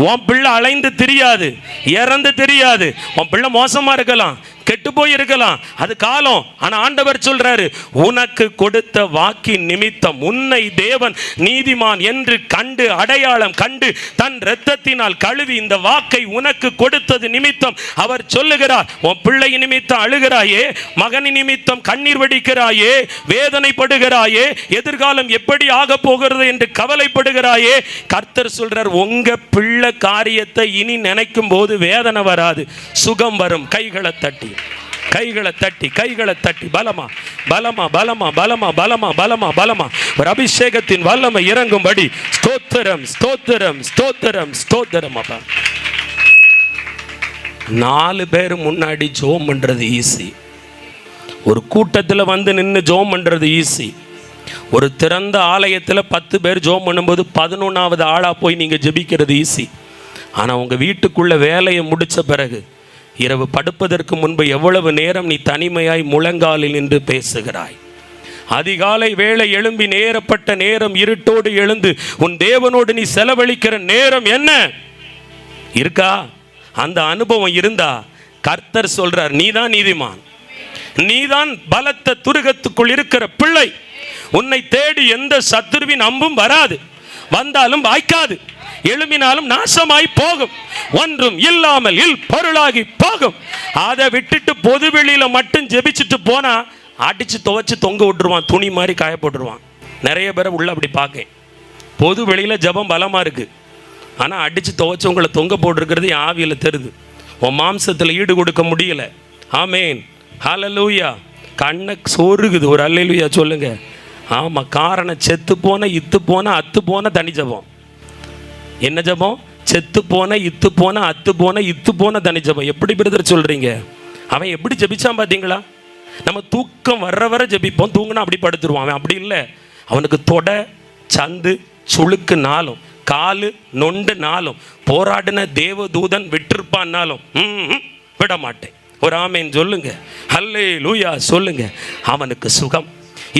உன் பிள்ளை அலைந்து தெரியாது, இறந்து தெரியாது, உன் பிள்ளை மோசமா இருக்கலாம், கெட்டு போய் இருக்கலாம், அது காலம். ஆனா ஆண்டவர் சொல்றாரு, உனக்கு கொடுத்த வாக்கின் நிமித்தம் உன்னை தேவன் நீதிமான் என்று கண்டு அடையாளம் கண்டு தன் இரத்தத்தினால் கழுவி இந்த வாக்கை உனக்கு கொடுத்தது நிமித்தம் அவர் சொல்லுகிறார், உன் பிள்ளை நிமித்தம் அழுகிறாயே, மகனின் நிமித்தம் கண்ணீர் வடிக்கிறாயே, வேதனைப்படுகிறாயே, எதிர்காலம் எப்படி ஆக போகிறது என்று கவலைப்படுகிறாயே, கர்த்தர் சொல்றார், உங்க பிள்ளை காரியத்தை இனி நினைக்கும் போது வேதனை வராது, சுகம் வரும். கைகளை தட்டி, கைகளை தட்டி, கைகளை தட்டி, பலமா பலமா பலமா பலமா பலமா பலமா பலமா ஒரு அபிஷேகத்தின் வல்லமை இறங்கும்படி ஸ்தோத்திரம் ஸ்தோத்திரம் ஸ்தோத்திரம் ஸ்தோத்திரம். அப்பா 4 பேர் முன்னாடி ஜோம் பண்றது ஈஸி, ஒரு கூட்டத்தில் வந்து நின்று ஜோம் பண்றது ஈஸி. ஒரு திறந்த ஆலயத்தில் 10 பேர் ஜோம் பண்ணும்போது 11வது ஆளா போய் நீங்க ஜெபிக்கிறது ஈஸி. ஆனா உங்க வீட்டுக்குள்ள வேலையை முடிச்ச பிறகு இரவு படுப்பதற்கு முன்பு எவ்வளவு நேரம் நீ தனிமையாய் முழங்காலில் நின்று பேசுகிறாய். அதிகாலை வேளை எழும்பி நேரப்பட்ட நேரம் இருட்டோடு எழுந்து உன் தேவனோடு நீ செலவழிக்கிற நேரம் என்ன இருக்கா? அந்த அனுபவம் இருந்தா கர்த்தர் சொல்றார், நீதான் நீதிமான், நீதான் பலத்த துருகத்துக்குள் இருக்கிற பிள்ளை. உன்னை தேடி எந்த சத்துருவின் அம்பும் வராது, வந்தாலும் வாய்க்காது, எழுமினாலும் நாசமாய் போகும், ஒன்றும் இல்லாமல் பொருளாகி போகும். அதை விட்டுட்டு பொதுவெளியில மட்டும் ஜெபிச்சுட்டு போனா அடிச்சு துவைச்சு தொங்க விட்டுருவான், துணி மாதிரி காய போட்டுருவான். நிறைய பேரை உள்ள அப்படி பார்க்க. பொது வெளியில ஜபம் பலமா இருக்கு, ஆனா அடிச்சு துவைச்சவங்களை தொங்க போட்டிருக்கிறது என் ஆவியில தெரியுது. உன் மாம்சத்தில் ஈடு கொடுக்க முடியல. ஆமேன், ஹல்லேலூயா. கண்ணை சோறுகுது, ஒரு அல்லேலூயா சொல்லுங்க. ஆமா, காரணம் செத்து போன இத்து போன அத்து போன தனி ஜபம். என்ன ஜபம்? செத்து போன இத்து போன அத்து போன இத்து போன தனி ஜபம். எப்படி பிரதர் சொல்றீங்க? அவன் எப்படி ஜபிச்சான் பார்த்தீங்களா? நம்ம தூக்கம் வர்ற வர ஜபிப்போம், தூங்கினா அப்படி படுத்துருவான். அவன் அப்படி இல்லை. அவனுக்கு தொடை சந்து சுளுக்கு நாளும், காலு நொண்டு நாளும், போராடின தேவதூதன் விட்டிருப்பான்னாலும் விட மாட்டேன். ஒரு ஆமேன் சொல்லுங்க, ஹல்லேலூயா சொல்லுங்க. அவனுக்கு சுகம்.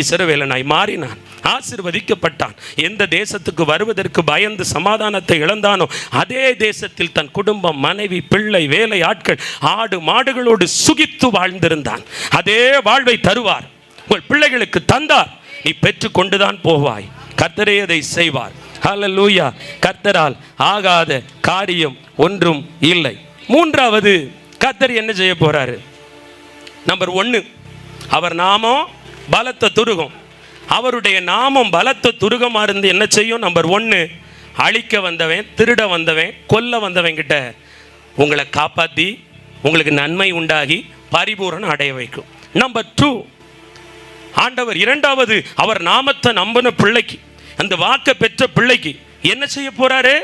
இஸ்ரவேலனாய் மாறினான், ஆசீர்வதிக்கப்பட்டான். எந்த தேசத்துக்கு வருவதற்கு பயந்து சமாதானத்தை இழந்தானோ அதே தேசத்தில் தன் குடும்பம், மனைவி, பிள்ளை, வேலை ஆட்கள், ஆடு மாடுகளோடு சுகித்து வாழ்ந்திருந்தான். அதே வாழ்வை தருவார், உங்கள் பிள்ளைகளுக்கு தந்தார். நீ பெற்று கொண்டுதான் போவாய். கர்த்தரே அதை செய்வார். ஹல்லேலூயா. கர்த்தரால் ஆகாத காரியம் ஒன்றும் இல்லை. 3வது கர்த்தர் என்ன செய்ய போறாரு? நம்பர் 1, அவர் நாமம் பலத்த துருகம். அவருடைய நாமம் பலத்த துருகமாக இருந்து என்ன செய்யும்? நம்பர் 1, அழிக்க வந்தவன், திருட வந்தவன், கொல்ல வந்தவன் கிட்ட உங்களை காப்பாற்றி உங்களுக்கு நன்மை உண்டாகி பரிபூரணம் அடைய வைக்கும். நம்பர் 2, ஆண்டவர் 2வது அவர் நாமத்தை நம்பின பிள்ளைக்கு, அந்த வாக்கை பெற்ற பிள்ளைக்கு என்ன செய்ய போறாரு?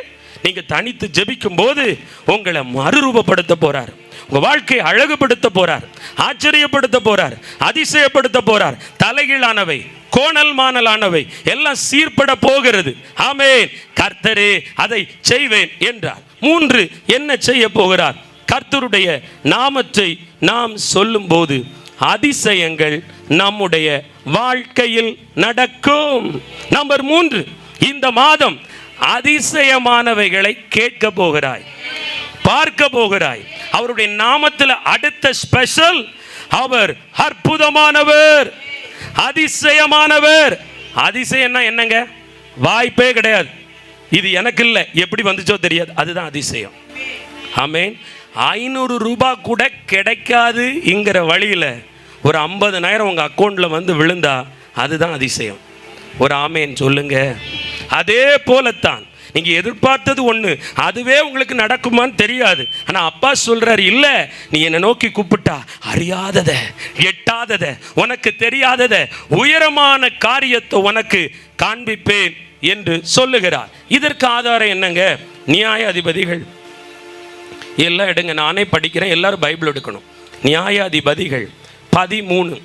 நீங்க தனித்து ஜெபிக்கும் போது உங்களை மறுரூபப்படுத்த போறார், உங்க வாழ்க்கையை அழகுபடுத்த போறார், ஆச்சரியப்படுத்த போறார், அதிசயப்படுத்த போறார். தலைகீழானவை, கோணல் மானலானவை எல்லாம் சீர்பட போகிறது. ஆமென். கர்த்தரே அதை செய்வேன் என்றார். 3, என்ன செய்ய போகிறார்? கர்த்தருடைய நாமத்தை நாம் சொல்லும் போது அதிசயங்கள் நம்முடைய வாழ்க்கையில் நடக்கும். நம்பர் 3, இந்த மாதம் அதிசயமானவைகளை கேட்க போகிறாய், பார்க்க போகிறாய். அவருடைய நாமத்தில் அடுத்த ஸ்பெஷல், அவர் அற்புதமானவர், அதிசயமானவர். அதிசயம்னா என்னங்க? வாய்ப்பே கிடையாது, இது எனக்கு இல்லை, எப்படி வந்துச்சோ தெரியாது, அதுதான் அதிசயம். ஆமென். 500 ரூபாய் கூட கிடைக்காது இங்கிற வழியில் ஒரு 50,000 உங்கள் அக்கௌண்ட்டில் வந்து விழுந்தா அதுதான் அதிசயம். ஒரு ஆமேன் சொல்லுங்க. அதே போலத்தான் நீங்க எதிர்பார்த்தது ஒண்ணு, அதுவே உங்களுக்கு நடக்குமான்னு தெரியாது. ஆனா அப்பா சொல்றாரு, இல்ல நீ என்னை நோக்கி கூப்பிட்டா அறியாதத, எட்டாதத, உனக்கு தெரியாதத, உயரமான காரியத்தை உனக்கு காண்பிப்பேன் என்று சொல்லுகிறார். இதற்கு ஆதாரம் என்னங்க? நியாயாதிபதிகள் எல்லாம் எடுங்க, நானே படிக்கிறேன், எல்லாரும் பைபிள் எடுக்கணும். நியாயாதிபதிகள் 13,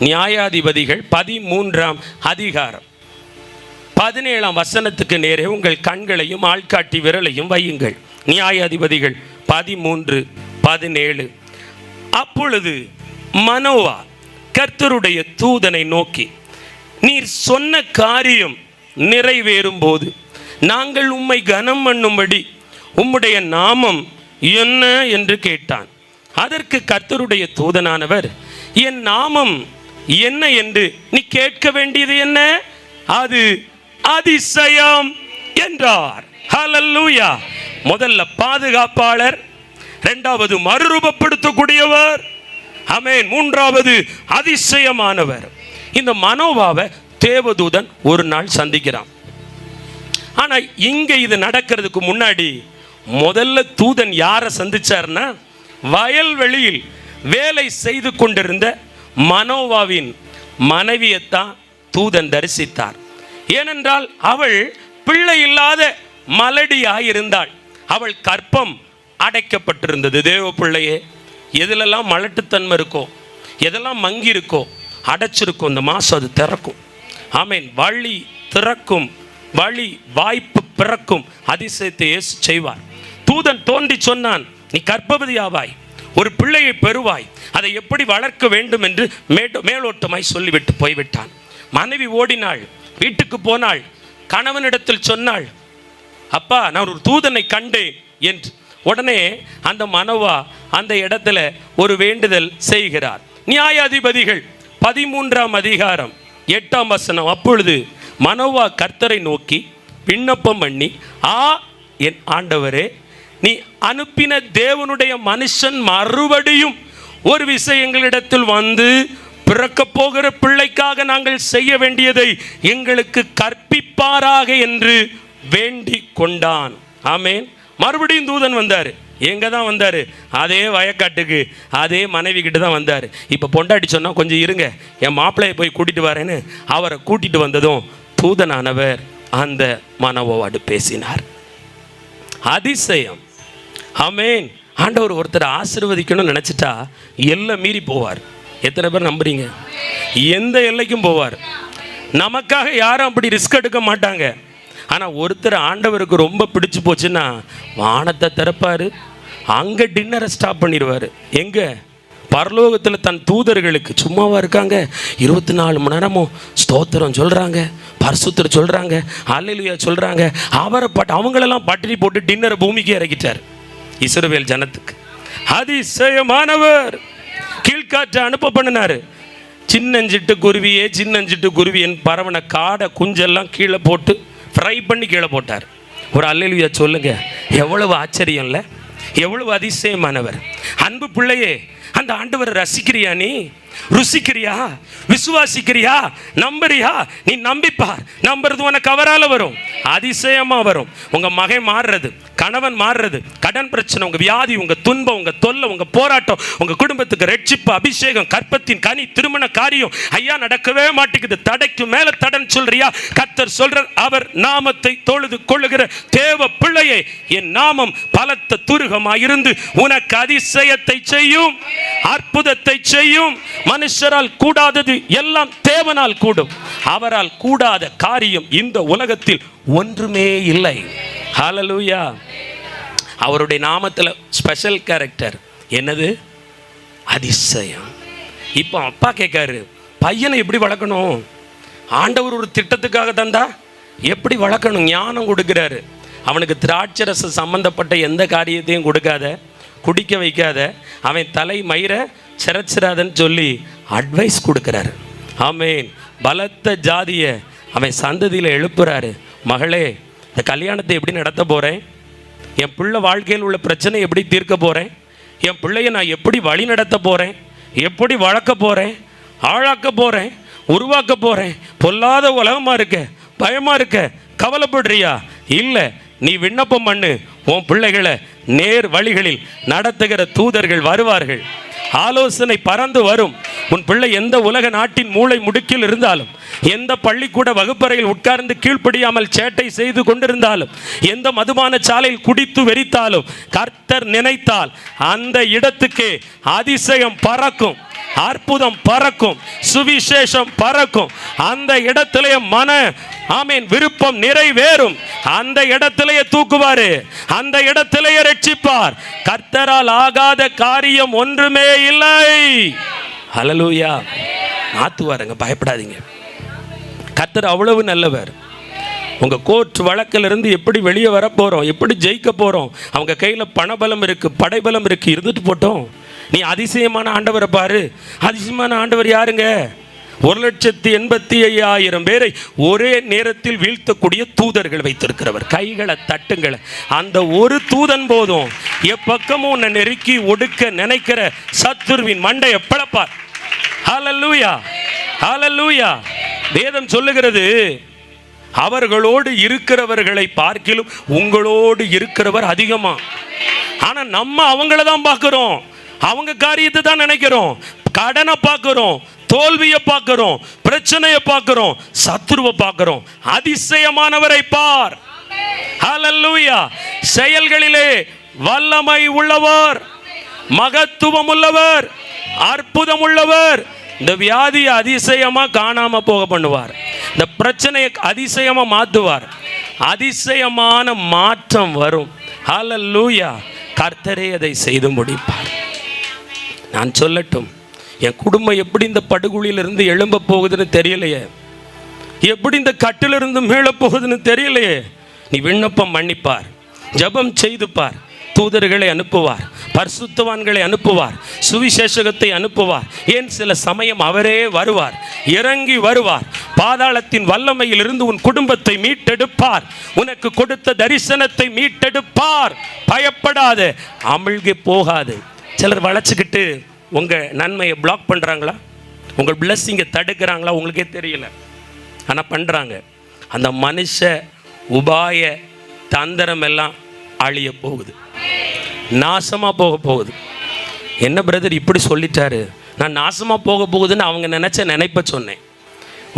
நியாயாதிபதிகள் 13ஆம் அதிகாரம் 17ஆம் வசனத்துக்கு நேரே உங்கள் கண்களையும் ஆள்காட்டி விரலையும் வையுங்கள். நியாயாதிபதிகள் 13:17. அப்பொழுது மனோவா கர்த்தருடைய தூதனை நோக்கி, நீர் சொன்ன காரியம் நிறைவேறும் போது நாங்கள் உம்மை கனம் பண்ணும்படி உம்முடைய நாமம் என்ன என்று கேட்டான். அதற்கு கர்த்தருடைய தூதனானவர், என் நாமம் என்ன என்று நீ கேட்க வேண்டியது என்ன? அது அதிசயம் என்றார். ஹல்லேலூயா. முதல்ல பாதுகாப்பாளர், இரண்டாவது மறுரூபப்படுத்தக்கூடியவர், ஆமென், மூன்றாவது அதிசயமானவர். இந்த மனோவாவை தேவதூதன் ஒரு நாள் சந்திக்கிறான். ஆனா இங்க இது நடக்கிறதுக்கு முன்னாடி முதல்ல தூதன் யாரை சந்திச்சார்னா, வயல்வெளியில் வேலை செய்து கொண்டிருந்த மனோவாவின் மனைவியைத்தான் தூதன் தரிசித்தார். ஏனென்றால் அவள் பிள்ளை இல்லாத மலடியாய் இருந்தாள். அவள் கற்பம் அடைக்கப்பட்டிருந்தது. தேவ பிள்ளையே, எதிலெல்லாம் மலட்டுத்தன்மை இருக்கோ, எதெல்லாம் மங்கி இருக்கோ, அடைச்சிருக்கும், இந்த மாதம் அது திறக்கும். ஆமேன். வழி திறக்கும், வழி வாய்ப்பு பிறக்கும். அதிசயத்தை இயேசு செய்வார். தூதன் தோன்றி சொன்னான், நீ கர்ப்பவதி ஆவாய், ஒரு பிள்ளையை பெறுவாய், அதை எப்படி வளர்க்க வேண்டும் என்று மேலோட்டமாய் சொல்லிவிட்டு போய்விட்டான். மனைவி ஓடினாள், வீட்டுக்கு போனாள், கணவனிடத்தில் சொன்னாள், அப்பா நான் ஒரு தூதனை கண்டேன் என்று. உடனே அந்த மனோவா அந்த இடத்துல ஒரு வேண்டுதல் செய்கிறார். நியாயாதிபதிகள் 13:8. அப்பொழுது மனோவா கர்த்தரை நோக்கி விண்ணப்பம் பண்ணி, என் ஆண்டவரே, நீ அனுப்பின தேவனுடைய மனுஷன் மறுபடியும் ஒரு விஷயம் எங்களிடத்தில் வந்து பிறக்க போகிற பிள்ளைக்காக நாங்கள் செய்ய வேண்டியதை எங்களுக்கு கற்பிப்பாராக என்று வேண்டிக் கொண்டான். ஆமேன். மறுபடியும் தூதன் வந்தார். எங்கே தான் வந்தார்? அதே வயக்காட்டுக்கு, அதே மனைவி கிட்ட தான் வந்தார். இப்போ பொண்டாட்டி சொன்னால் கொஞ்சம் இருங்க, என் மாப்பிள்ளையை போய் கூட்டிகிட்டு வரேன்னு அவரை கூட்டிகிட்டு வந்ததும் தூதனானவர் அந்த மனோவோடு பேசினார். அதிசயம். ஆமேன். ஆண்டவர் ஒருத்தரை ஆசீர்வதிக்கணும்னு நினச்சிட்டா எல்லை மீறி போவார். எத்தனை பேர் நம்புறீங்க? எந்த எல்லைக்கும் போவார். நமக்காக யாரும் அப்படி ரிஸ்க் எடுக்க மாட்டாங்க. ஆனால் ஒருத்தர் ஆண்டவருக்கு ரொம்ப பிடிச்சு போச்சுன்னா வானத்தை திறப்பார், அங்கே டின்னரை ஸ்டாப் பண்ணிடுவார். எங்கே? பரலோகத்தில் தன் தூதர்களுக்கு. சும்மாவா இருக்காங்க? 24 மணி நேரமும் ஸ்தோத்திரம் சொல்கிறாங்க, பரிசுத்தர் சொல்கிறாங்க, அல்லேலூயா சொல்கிறாங்க. அவங்களெல்லாம் பட்டினி போட்டு டின்னரை பூமிக்கு இறக்கிட்டார் இஸ்ரவேல் ஜனத்துக்கு. அதிசயமானவர். கீழ்காற்றை அனுப்ப பண்ணினார். சின்னஞ்சிட்டு குருவியே, சின்னஞ்சிட்டு குருவியன் பறவனை காடை குஞ்செல்லாம் கீழே போட்டு ஃப்ரை பண்ணி கீழே போட்டார். ஒரு அல்லேலூயா சொல்லுங்க. எவ்வளவு ஆச்சரியம் இல்லை? எவ்வளவு அதிசயமானவர். அன்பு பிள்ளையே, அந்த ஆண்டவரை ரசிக்கிறியா? நீ ருசிக்கிறியா? விசுவாசிக்கிறியா? நம்புறியா? நீ நம்பிப்பார். நம்புறது உனக்கு அவரால் வரும், அதிசயமா வரும். உங்க மகன் மாறுறது, கணவன் மாறுறது, கடன் பிரச்சனை, உங்க வியாதி, உங்க துன்பம், உங்க தொல்லை, உங்க போராட்டம், உங்க குடும்பத்துக்கு ரட்சிப்பு, அபிஷேகம், கற்பத்தின் கனி, திருமண காரியம் ஐயா நடக்கவே மாட்டேங்குது, தடைக்கு மேல தடன் சொல்றியா? கர்த்தர் சொல்ற, அவர் நாமத்தை தொழுது கொள்ளுகிற தேவ பிள்ளையே, என் நாமம் பலத்த துருகமாயிருந்து உனக்கு அதிசயத்தை செய்யும், அற்புதத்தை செய்யும். மனுஷரால் கூடாதது எல்லாம் தேவனால் கூடும். அவரால் கூடாத காரியம் இந்த உலகத்தில் ஒன்றுமே இல்லை. ஹல்லேலூயா. அவருடைய நாமத்தில் ஸ்பெஷல் கேரக்டர் என்னது? அதிசயம். இப்போ அப்பா கேட்காரு, பையனை எப்படி வளர்க்கணும்? ஆண்டவர் ஒரு திட்டத்துக்காக தந்தா எப்படி வளர்க்கணும்? ஞானம் கொடுக்கிறாரு. அவனுக்கு திராட்சை ரசம் சம்பந்தப்பட்ட எந்த காரியத்தையும் கொடுக்காத, குடிக்க வைக்காத, அவன் தலை மயிர சிறச்சிராதன்னு சொல்லி அட்வைஸ் கொடுக்குறாரு. ஆமேன். பலத்த ஜாதியை அவன் சந்ததியில் எழுப்புறாரு. மகளே, இந்த கல்யாணத்தை எப்படி நடத்த போகிறேன்? என் பிள்ளை வாழ்க்கையில் உள்ள பிரச்சனை எப்படி தீர்க்க போகிறேன்? என் பிள்ளையை நான் எப்படி வழி நடத்த போகிறேன்? எப்படி வளர்க்க போகிறேன்? ஆளாக்க போகிறேன்? உருவாக்க போகிறேன்? பொல்லாத உலகமாக இருக்க, பயமாக இருக்க, கவலைப்படுறியா? இல்லை, நீ விண்ணப்பம் பண்ணு. உன் பிள்ளைகளை நேர் வழிகளில் நடத்துகிற தூதர்கள் வருவார்கள். ஆலோசனை பறந்து வரும். உன் பிள்ளை எந்த உலக நாட்டின் மூளை முடுக்கில் இருந்தாலும், எந்த பள்ளிக்கூட வகுப்பறையில் உட்கார்ந்து கீழ்ப்படியாமல் சேட்டை செய்து கொண்டிருந்தாலும், எந்த மதுபான சாலையில் குடித்து வெறித்தாலும், கர்த்தர் நினைத்தால் அந்த இடத்துக்கு அதிசயம் பறக்கும், அற்புதம் பறக்கும், சுவிசேஷம் பறக்கும். அந்த இடத்திலே ஆமீன், விருப்பம் நிறைவேறும். அந்த இடத்திலேயே தூக்குவாரு, அந்த இடத்திலேயே ரட்சிப்பார். கர்த்தரால் ஆகாத காரியம் ஒன்றுமே இல்லை. ஹல்லேலூயா. மாத்துவாருங்க, பயப்படாதீங்க. கர்த்தர் அவ்வளவு நல்லவர். உங்க கோர்ட் வழக்கில் இருந்து எப்படி வெளியே வர போறோம், எப்படி ஜெயிக்க போறோம். அவங்க கையில பணபலம் இருக்கு, படைபலம் இருக்கு, இருந்துட்டு போட்டோம். நீ அதிசயமான ஆண்டவரை பாரு. அதிசயமான ஆண்டவர் யாருங்க? 1,85,000 பேரை ஒரே நேரத்தில் வீழ்த்தக்கூடிய தூதர்கள் வைத்திருக்கிறவர். கைகளை தட்டுங்கள். அந்த ஒரு தூதன் போதும் எப்பக்கமும் உன்னை நெருக்கி ஒடுக்க நினைக்கிற சத்துருவின் மண்டையை பிளப்பார். ஹல்லேலூயா, ஹல்லேலூயா. வேதம் சொல்லுகிறது, அவர்களோடு இருக்கிறவர்களை பார்க்கிலும் உங்களோடு இருக்கிறவர் அதிகமா. ஆனா நம்ம அவங்கள தான் பார்க்கிறோம், அவங்க காரியத்தை தான் நினைக்கிறோம். கடனை பார்க்கிறோம், தோல்வியை பார்க்கிறோம், பிரச்சனையை பார்க்கிறோம், சத்துருவை பார்க்கிறோம். அதிசயமானவரை பார். ஹல்லேலூயா. செயல்களிலே வல்லமை உள்ளவர், மகத்துவம் உள்ளவர், அற்புதம் உள்ளவர். இந்த வியாதியை அதிசயமா காணாம போக பண்ணுவார். இந்த பிரச்சனையை அதிசயமா மாற்றுவார். அதிசயமான மாற்றம் வரும். ஹல்லேலூயா. கர்த்தரே அதை செய்து முடிப்பார். நான் சொல்லட்டும், என் குடும்பம் எப்படி இந்த படுகுழியிலிருந்து எழும்ப போகுதுன்னு தெரியலையே, எப்படி இந்த கட்டிலிருந்து மீள போகுதுன்னு தெரியலையே. நீ விண்ணப்பம் மன்னிப்பார், ஜெபம் செய்து பார். தூதர்களை அனுப்புவார், பரிசுத்தவான்களை அனுப்புவார், சுவிசேஷகத்தை அனுப்புவார். ஏன் சில சமயம் அவரே வருவார், இறங்கி வருவார். பாதாளத்தின் வல்லமையிலிருந்து உன் குடும்பத்தை மீட்டெடுப்பார். உனக்கு கொடுத்த தரிசனத்தை மீட்டெடுப்பார். பயப்படாத, அமிழ்கி போகாது. சிலர் வளைச்சிக்கிட்டு உங்க நன்மையை பிளாக் பண்றாங்களா, உங்கள் பிளஸ்ஸிங்கை தடுக்கிறாங்களா, உங்களுக்கே தெரியல, ஆனா பண்றாங்க. அந்த மனுஷ உபாய தந்திரம் எல்லாம் அழிய போகுது, நாசமா போக போகுது. என்ன பிரதர் இப்படி சொல்லிட்டாரு? நான் நாசமா போக போகுதுன்னு அவங்க நினைச்ச நினைப்ப சொன்னேன்.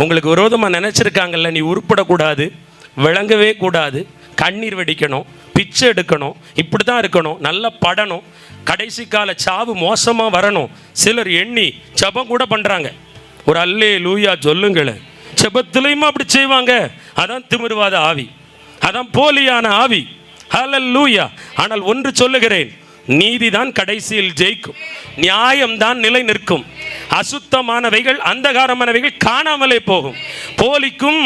உங்களுக்கு விரோதமாக நினைச்சிருக்காங்கல்ல, நீ உருப்படக்கூடாது, விளங்கவே கூடாது, கண்ணீர் வெடிக்கணும், பிச்சை எடுக்கணும், இப்படி தான் இருக்கணும், நல்லா படணும், கடைசி கால சாவு மோசமாக வரணும். சிலர் எண்ணி ஜெபம் கூட பண்ணுறாங்க. ஒரு அல்லேலூயா சொல்லுங்களேன். ஜெபத்துலையுமா அப்படி செய்வாங்க. அதான் திமிர்வாத ஆவி, அதான் போலியான ஆவி. ஹல்லேலூயா. ஆனால் ஒன்று சொல்லுகிறேன், நீதிதான் கடைசியில் ஜெயிக்கும், நியாயம்தான் நிலை நிற்கும். அசுத்தமானவைகள் அந்தகாரமானவைகள் காணாமலே போகும். போலிக்கும்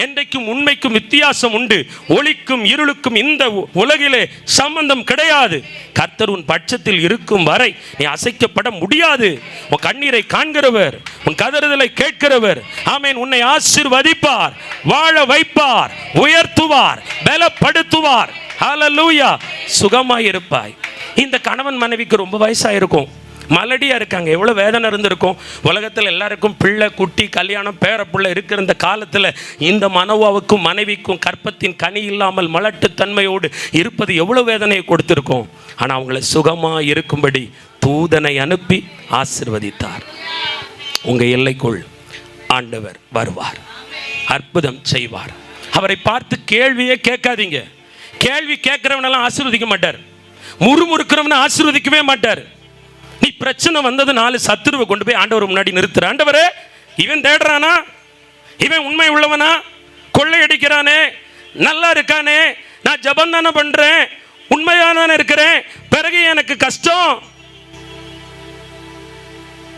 என்றைக்கும் உண்மைக்கும் வித்தியாசம் உண்டு. ஒளிக்கும் இருளுக்கும் இந்த உலகிலே சம்பந்தம் கிடையாது. கர்த்தர் உன் பட்சத்தில் இருக்கும் வரை நீ அசைக்கப்பட முடியாது. உன் கண்ணீரை காண்கிறவர், உன் கதறுதலை கேட்கிறவர். ஆமென். உன்னை ஆசீர்வதிப்பார், வாழ வைப்பார், உயர்த்துவார், பலப்படுத்துவார். ஹல்லேலூயா. சுகமாய் இருப்பாய். இந்த கணவன் மனைவிக்கு ரொம்ப வயசாயிருக்கும், மலடியா இருக்காங்க, எவ்வளவு வேதனை இருந்திருக்கும். உலகத்தில் எல்லாருக்கும் பிள்ளை குட்டி கல்யாணம் பேரப்புள்ள இருக்கிற இந்த காலத்தில் இந்த மனோவாவுக்கும் மனைவிக்கும் கற்பத்தின் கனி இல்லாமல் மலட்டுத்தன்மையோடு இருப்பது எவ்வளவு வேதனையை கொடுத்திருக்கும். ஆனால் அவங்களை சுகமாக இருக்கும்படி தூதனை அனுப்பி ஆசீர்வதித்தார். உங்க எல்லைக்குள் ஆண்டவர் வருவார், அற்புதம் செய்வார். அவரை பார்த்து கேள்வியே கேட்காதீங்க. கேள்வி கேட்கிறவனெல்லாம் ஆசீர்வதிக்க மாட்டார், முறுமுறுக்கிறவனை ஆசீர்வதிக்கவே மாட்டார். நீ பிரச்சனை வந்தது 4 சத்துருவை கொண்டு போய் ஆண்டவர் முன்னாடி நிறுத்துற. ஆண்டவரே, இவன் தேடுறானா, இவன் உண்மை உள்ளவனா, கொள்ளையடிக்கிறானே, நல்லா இருக்கானே, நான் ஜபம் தானே பண்றேன், உண்மையான இருக்கிறேன், பிறகு எனக்கு கஷ்டம்.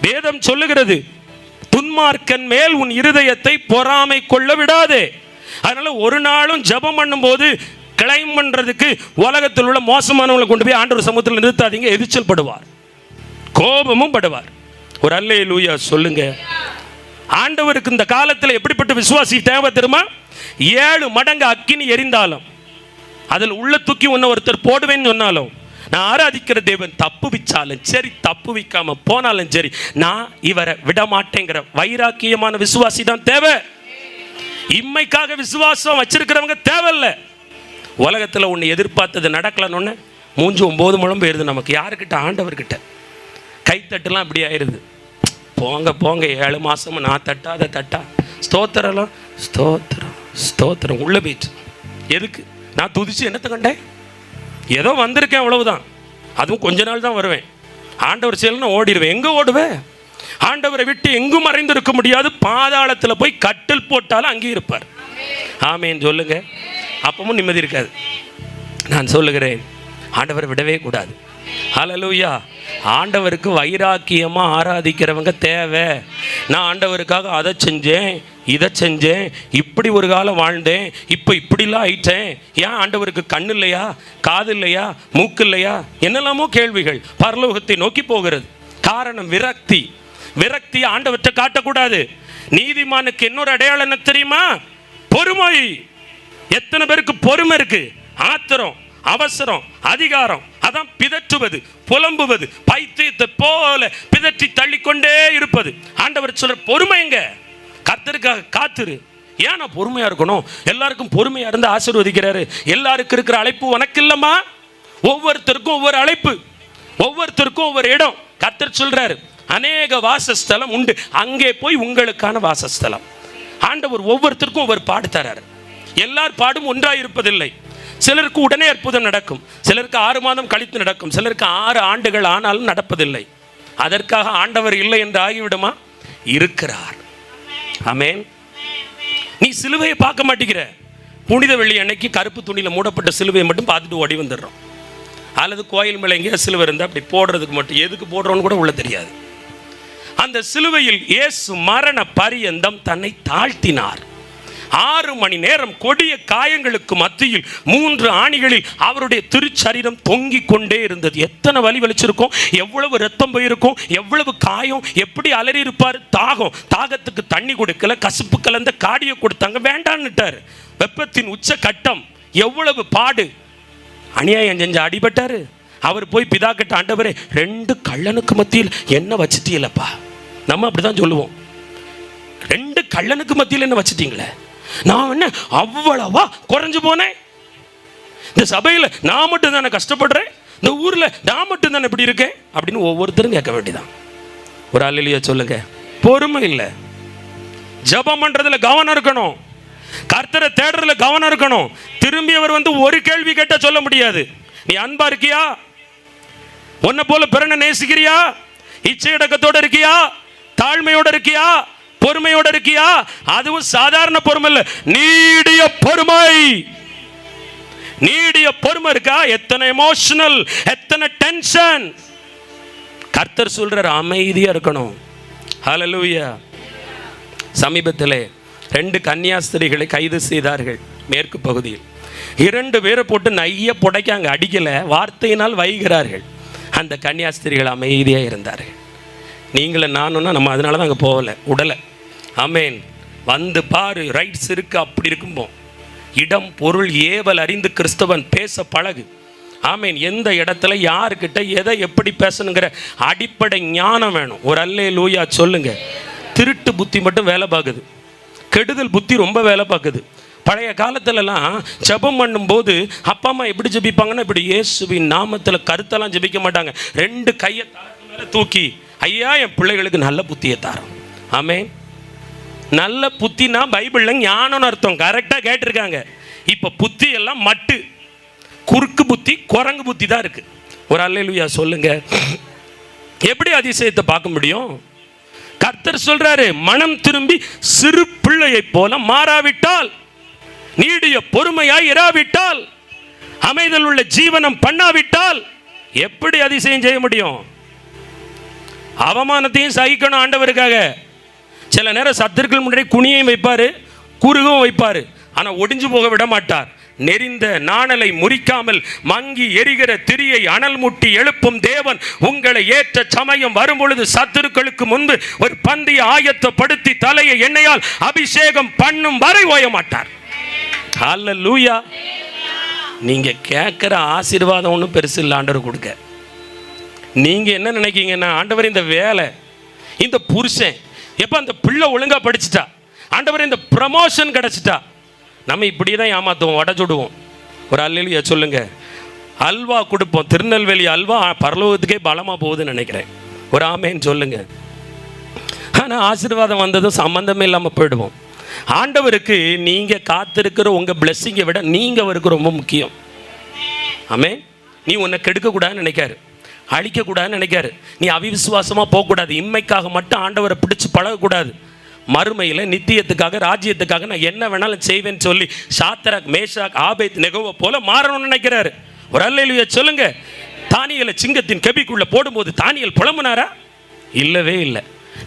வேதம் சொல்லுகிறது, துன்மார்க்கன் மேல் உன் இருதயத்தை பொறாமை கொள்ள விடாதே. அதனால ஒரு நாளும் ஜபம் பண்ணும்போது கிளைம் பண்றதுக்கு உலகத்தில் உள்ள மோசமானவங்களை கொண்டு போய் ஆண்டவர் சமூகத்தில் நிறுத்தாதீங்க. எரிச்சல் படுவார், கோபமும் படுவார். ஒரு அல்லேலூயா சொல்லுங்க. ஆண்டவருக்கு இந்த காலத்தில் எப்படிப்பட்ட விசுவாசி தேவை தெரியுமா? 7 மடங்கு அக்கினி எரிந்தாலும் அதில் உள்ள தூக்கி ஒன்று ஒருத்தர் போடுவேன்னு சொன்னாலும், நான் ஆராதிக்கிற தேவன் தப்பு விச்சாலும் சரி, தப்பு வைக்காம போனாலும் சரி, நான் இவரை விடமாட்டேங்கிற வைராக்கியமான விசுவாசி தான் தேவை. இம்மைக்காக விசுவாசம் வச்சிருக்கிறவங்க தேவையில்லை. உலகத்தில் ஒன்று எதிர்பார்த்தது நடக்கலன்னு மூஞ்சி 9 முழம் போயிருது நமக்கு. யாருக்கிட்ட? ஆண்டவர்கிட்ட. கைத்தட்டுலாம் இப்படி ஆயிடுது. போங்க போங்க, 7 மாசமா நான் தட்டாத தட்டா ஸ்தோத்திரலாம், ஸ்தோத்திரம் ஸ்தோத்திரம் உள்ள போயிட்டு. எதுக்கு? நான் துதிச்சு என்னத்தை கண்டேன்? ஏதோ வந்திருக்கேன், அவ்வளவுதான். அதுவும் கொஞ்ச நாள் தான் வருவேன். ஆண்டவர் செயல்னா ஓடிடுவேன். எங்கே ஓடுவேன்? ஆண்டவரை விட்டு எங்கும் மறைந்திருக்க முடியாது. பாதாளத்தில் போய் கட்டில் போட்டாலும் அங்கேயும் இருப்பார். ஆமேன்னு சொல்லுங்க. அப்பவும் நிம்மதி இருக்காது. நான் சொல்லுகிறேன், ஆண்டவரை விடவே கூடாது. ஹல்லேலூயா. ஆண்டவருக்கு வைராக்கியமாக ஆராதிக்கிறவங்க தேவை. நான் ஆண்டவருக்காக அதை செஞ்சேன், இதை செஞ்சேன், இப்படி ஒரு காலம் வாழ்ந்தேன், இப்போ இப்படிலாம் ஆயிட்டேன், ஏன் ஆண்டவருக்கு கண் இல்லையா, காது இல்லையா, மூக்கு இல்லையா, என்னெல்லாமோ கேள்விகள் பரலோகத்தை நோக்கி போகிறது. காரணம் விரக்தி. விரக்தி ஆண்டவற்றை காட்டக்கூடாது. நீதிமானுக்கு இன்னொரு அடையாளம் என்ன தெரியுமா? பொறுமை. எத்தனை பேருக்கு பொறுமை இருக்கு? ஆத்திரம், அவசரம், அதிகாரம், அதான் பிதற்றுவது, புலம்புவது, பைத்தியத்தை போல பிதற்றி தள்ளிக்கொண்டே இருப்பது. ஆண்டவர் சொல்ற பொறுமைங்க, கர்த்தருக்காக காத்துரு. ஏன் நான் பொறுமையா இருக்கணும்? எல்லாருக்கும் பொறுமையா இருந்து ஆசீர்வதிக்கிறாரு. எல்லாருக்கும் இருக்கிற அழைப்பு உனக்கு இல்லம்மா. ஒவ்வொருத்தருக்கும் ஒவ்வொரு அழைப்பு, ஒவ்வொருத்தருக்கும் ஒவ்வொரு இடம். கர்த்தர் சொல்றாரு, அநேக வாசஸ்தலம் உண்டு, அங்கே போய் உங்களுக்கான வாசஸ்தலம். ஆண்டவர் ஒவ்வொருத்தருக்கும் ஒவ்வொரு பாடு தராரு. எல்லார் பாடும் ஒன்றாக இருப்பதில்லை. சிலருக்கு உடனே அற்புதம் நடக்கும், சிலருக்கு 6 மாதம் கழித்து நடக்கும், சிலருக்கு 6 ஆண்டுகள் ஆனாலும் நடப்பதில்லை. அதற்காக ஆண்டவர் இல்லை என்று ஆகிவிடுமா? இருக்கிறார். ஆமென். நீ சிலுவையை பார்க்க மாட்டேங்கிற. புனித வெள்ளி அன்னைக்கு கருப்பு துணியில் மூடப்பட்ட சிலுவையை மட்டும் பார்த்துட்டு ஓடி வந்துடுறோம். அல்லது கோயில் மேலே எங்கேயா சிலுவை இருந்தால் அப்படி போடுறதுக்கு மட்டும், எதுக்கு போடுறோன்னு கூட உள்ள தெரியாது. அந்த சிலுவையில் இயேசு மரண பரியந்தம் தன்னை தாழ்த்தினார். 6 மணி நேரம் கொடிய காயங்களுக்கு மத்தியில் 3 ஆணிகளில் அவருடைய திருச்சரீரம் தொங்கிக் கொண்டே இருந்தது. எத்தனை வலி வலிச்சிருக்கும், எவ்வளவு ரத்தம் போயிருக்கும், எவ்வளவு காயம், எப்படி அலறி இருப்பார். தாகத்துக்கு தண்ணி கொடுக்கல, கசப்பு கலந்த காடியை கொடுத்தாங்க, வேண்டான்னுட்டார். வெப்பத்தின் உச்ச கட்டம், எவ்வளவு பாடு. அநியாயம் செஞ்ச அடிபட்டாரு. அவர் போய் பிதா கிட்ட, ஆண்டவரே 2 கள்ளனுக்கு மத்தியில் என்ன வச்சுட்டீங்களப்பா. நம்ம அப்படிதான் சொல்லுவோம், 2 கள்ளனுக்கு மத்தியில் என்ன வச்சுட்டீங்களே, நான் என்ன அவ்வளவா குறைஞ்சு போனேன்? இந்த சபையில் நான் மட்டும் தானே கஷ்டப்படுறேன், இந்த ஊரில் நான் மட்டும் தானே இப்படி இருக்கேன் அப்படின்னு ஒவ்வொருத்தரும் கேட்க வேண்டியதான். ஒரு அல்லேலூயா சொல்லுங்க. பொறுமை இல்லை. ஜெபம் பண்றதுல கவனம் இருக்கணும், கர்த்தரை தேடுறதுல கவனம் இருக்கணும். திரும்பி அவர் வந்து ஒரு கேள்வி கேட்ட சொல்ல முடியாது. நீ அன்பா இருக்கியா? உன்னை போல பிறனை நேசிக்கிறியா? இச்சையடக்கத்தோட இருக்கியா? தாழ்மையோட இருக்கியா? பொறுமையோட இருக்கியா? அதுவும் சாதாரண பொறுமை இல்ல, நீடிய பொறுமை. நீடிய பொறுமை இருக்கா? எத்தனை எமோஷனல், எத்தனை டென்ஷன். கர்த்தர் சொல்றார் அமைதியா இருக்கணும். ஹல்லேலூயா. சமீபத்திலே 2 கன்னியாஸ்திரிகளை கைது செய்தார்கள் மேற்கு பகுதியில். 2 பேரை போட்டு நைய புடைக்காங்க, அடிக்கல, வார்த்தையினால் வைகிறார்கள். அந்த கன்னியாஸ்திரிகள் அமைதியாக இருந்தார்கள். நீங்களும் நானும்னா நம்ம அதனால தான் அங்கே போகலை, உடலை. ஆமேன். வந்து பாரு, ரைட்ஸ் இருக்கு, அப்படி இருக்கும்போது இடம் பொருள் ஏவல் அறிந்து கிறிஸ்தவன் பேச பழகு. ஆமேன். எந்த இடத்துல யாருக்கிட்ட எதை எப்படி பேசணுங்கிற அடிப்படை ஞானம் வேணும். ஒரு அல்லேலூயா சொல்லுங்க. திருட்டு புத்தி மட்டும் வேலை பார்க்குது, கெடுதல் புத்தி ரொம்ப வேலை பார்க்குது. பழைய காலத்துலலாம் ஜெபம் பண்ணும்போது அப்பா அம்மா எப்படி ஜெபிப்பாங்கன்னா, இப்படி இயேசுவின் நாமத்தில் கருத்தெல்லாம் ஜெபிக்க மாட்டாங்க. 2 கையை தலக்கு மேலே தூக்கி, ஐயா என் பிள்ளைகளுக்கு நல்ல புத்தியை தாரோம். ஆமேன். நல்ல புத்தினா பைபிளில் ஞானம்னு அர்த்தம், கரெக்டாக கேட்டிருக்காங்க. இப்போ புத்தி எல்லாம் மட்டு, குறுக்கு புத்தி, குரங்கு புத்தி தான் இருக்கு. ஒரு அல்லேலூயா சொல்லுங்க. எப்படி அதிசயத்தை பார்க்க முடியும்? கர்த்தர் சொல்றாரு, மனம் திரும்பி சிறு பிள்ளையை போல மாறாவிட்டால், நீடிய பொறுமையாய் இராவிட்டால், அமைதல் உள்ள ஜீவனம் பண்ணாவிட்டால் எப்படி அதிசயம் செய்ய முடியும்? அவமானத்தையும் சகிக்கணும் ஆண்டவருக்காக. சில நேரம் சத்துருக்கள் முன்னாடி குனியையும் வைப்பாரு, குறுகவும் வைப்பாரு, ஆனால் ஒடிஞ்சு போக விட மாட்டார். நெறிந்த நாணலை முறிக்காமல் மங்கி எரிகிற திரியை அனல் முட்டி எழுப்பும் தேவன் உங்களை ஏற்ற சமயம் வரும்பொழுது சத்துருக்களுக்கு முன்பு ஒரு பந்தியை ஆயத்தப்படுத்தி தலையை எண்ணெயால் அபிஷேகம் பண்ணும் வரை ஓய மாட்டார். ஹல்லேலூயா. நீங்க கேட்கிற ஆசீர்வாதம் ஒன்றும் பெருசு இல்லை ஆண்டவர் கொடுக்க. நீங்க என்ன நினைக்கீங்கன்னா, ஆண்டவர் இந்த வேலை, இந்த புருஷன், எப்போ அந்த பிள்ளை ஒழுங்கா படிச்சுட்டா, ஆண்டவர் இந்த ப்ரமோஷன் கிடைச்சிட்டா, நம்ம இப்படி தான் ஏமாத்துவோம், உடச்சுடுவோம். ஒரு அல்லேலூயா சொல்லுங்க. அல்வா கொடுப்போம், திருநெல்வேலி அல்வா பரலோகத்துக்கே பலமாக போகுதுன்னு நினைக்கிறேன். ஒரு ஆமேன்னு சொல்லுங்க. ஆனால் ஆசீர்வாதம் வந்ததும் சம்மந்தமே இல்லாமல் போயிடுவோம். ஆண்டவருக்கு நீங்கள் காத்திருக்கிற உங்கள் பிளெஸ்ஸிங்கை விட நீங்கள் அவருக்கு ரொம்ப முக்கியம். ஆமே. நீ உன்னை கெடுக்கக்கூடாதுன்னு நினைக்காரு, அழிக்கக்கூடாதுன்னு நினைக்காரு. நீ அவிவிசுவாசமாக போகக்கூடாது, இம்மைக்காக மட்டும் ஆண்டவரை பிடிச்சி பழகக்கூடாது. மறுமையில் நித்தியத்துக்காக ராஜ்யத்துக்காக நான் என்ன வேணாலும் செய்வேன்னு சொல்லி சாத்ராக் மேஷாக் ஆபேத் நெகோவை போல மாறணும்னு நினைக்கிறாரு. ஒரு அல்லேலூயா சொல்லுங்க. தானியேலை சிங்கத்தின் கெபிக்குள்ள போடும்போது தானியேல் புலம்புனாரா? இல்லவே இல்லை.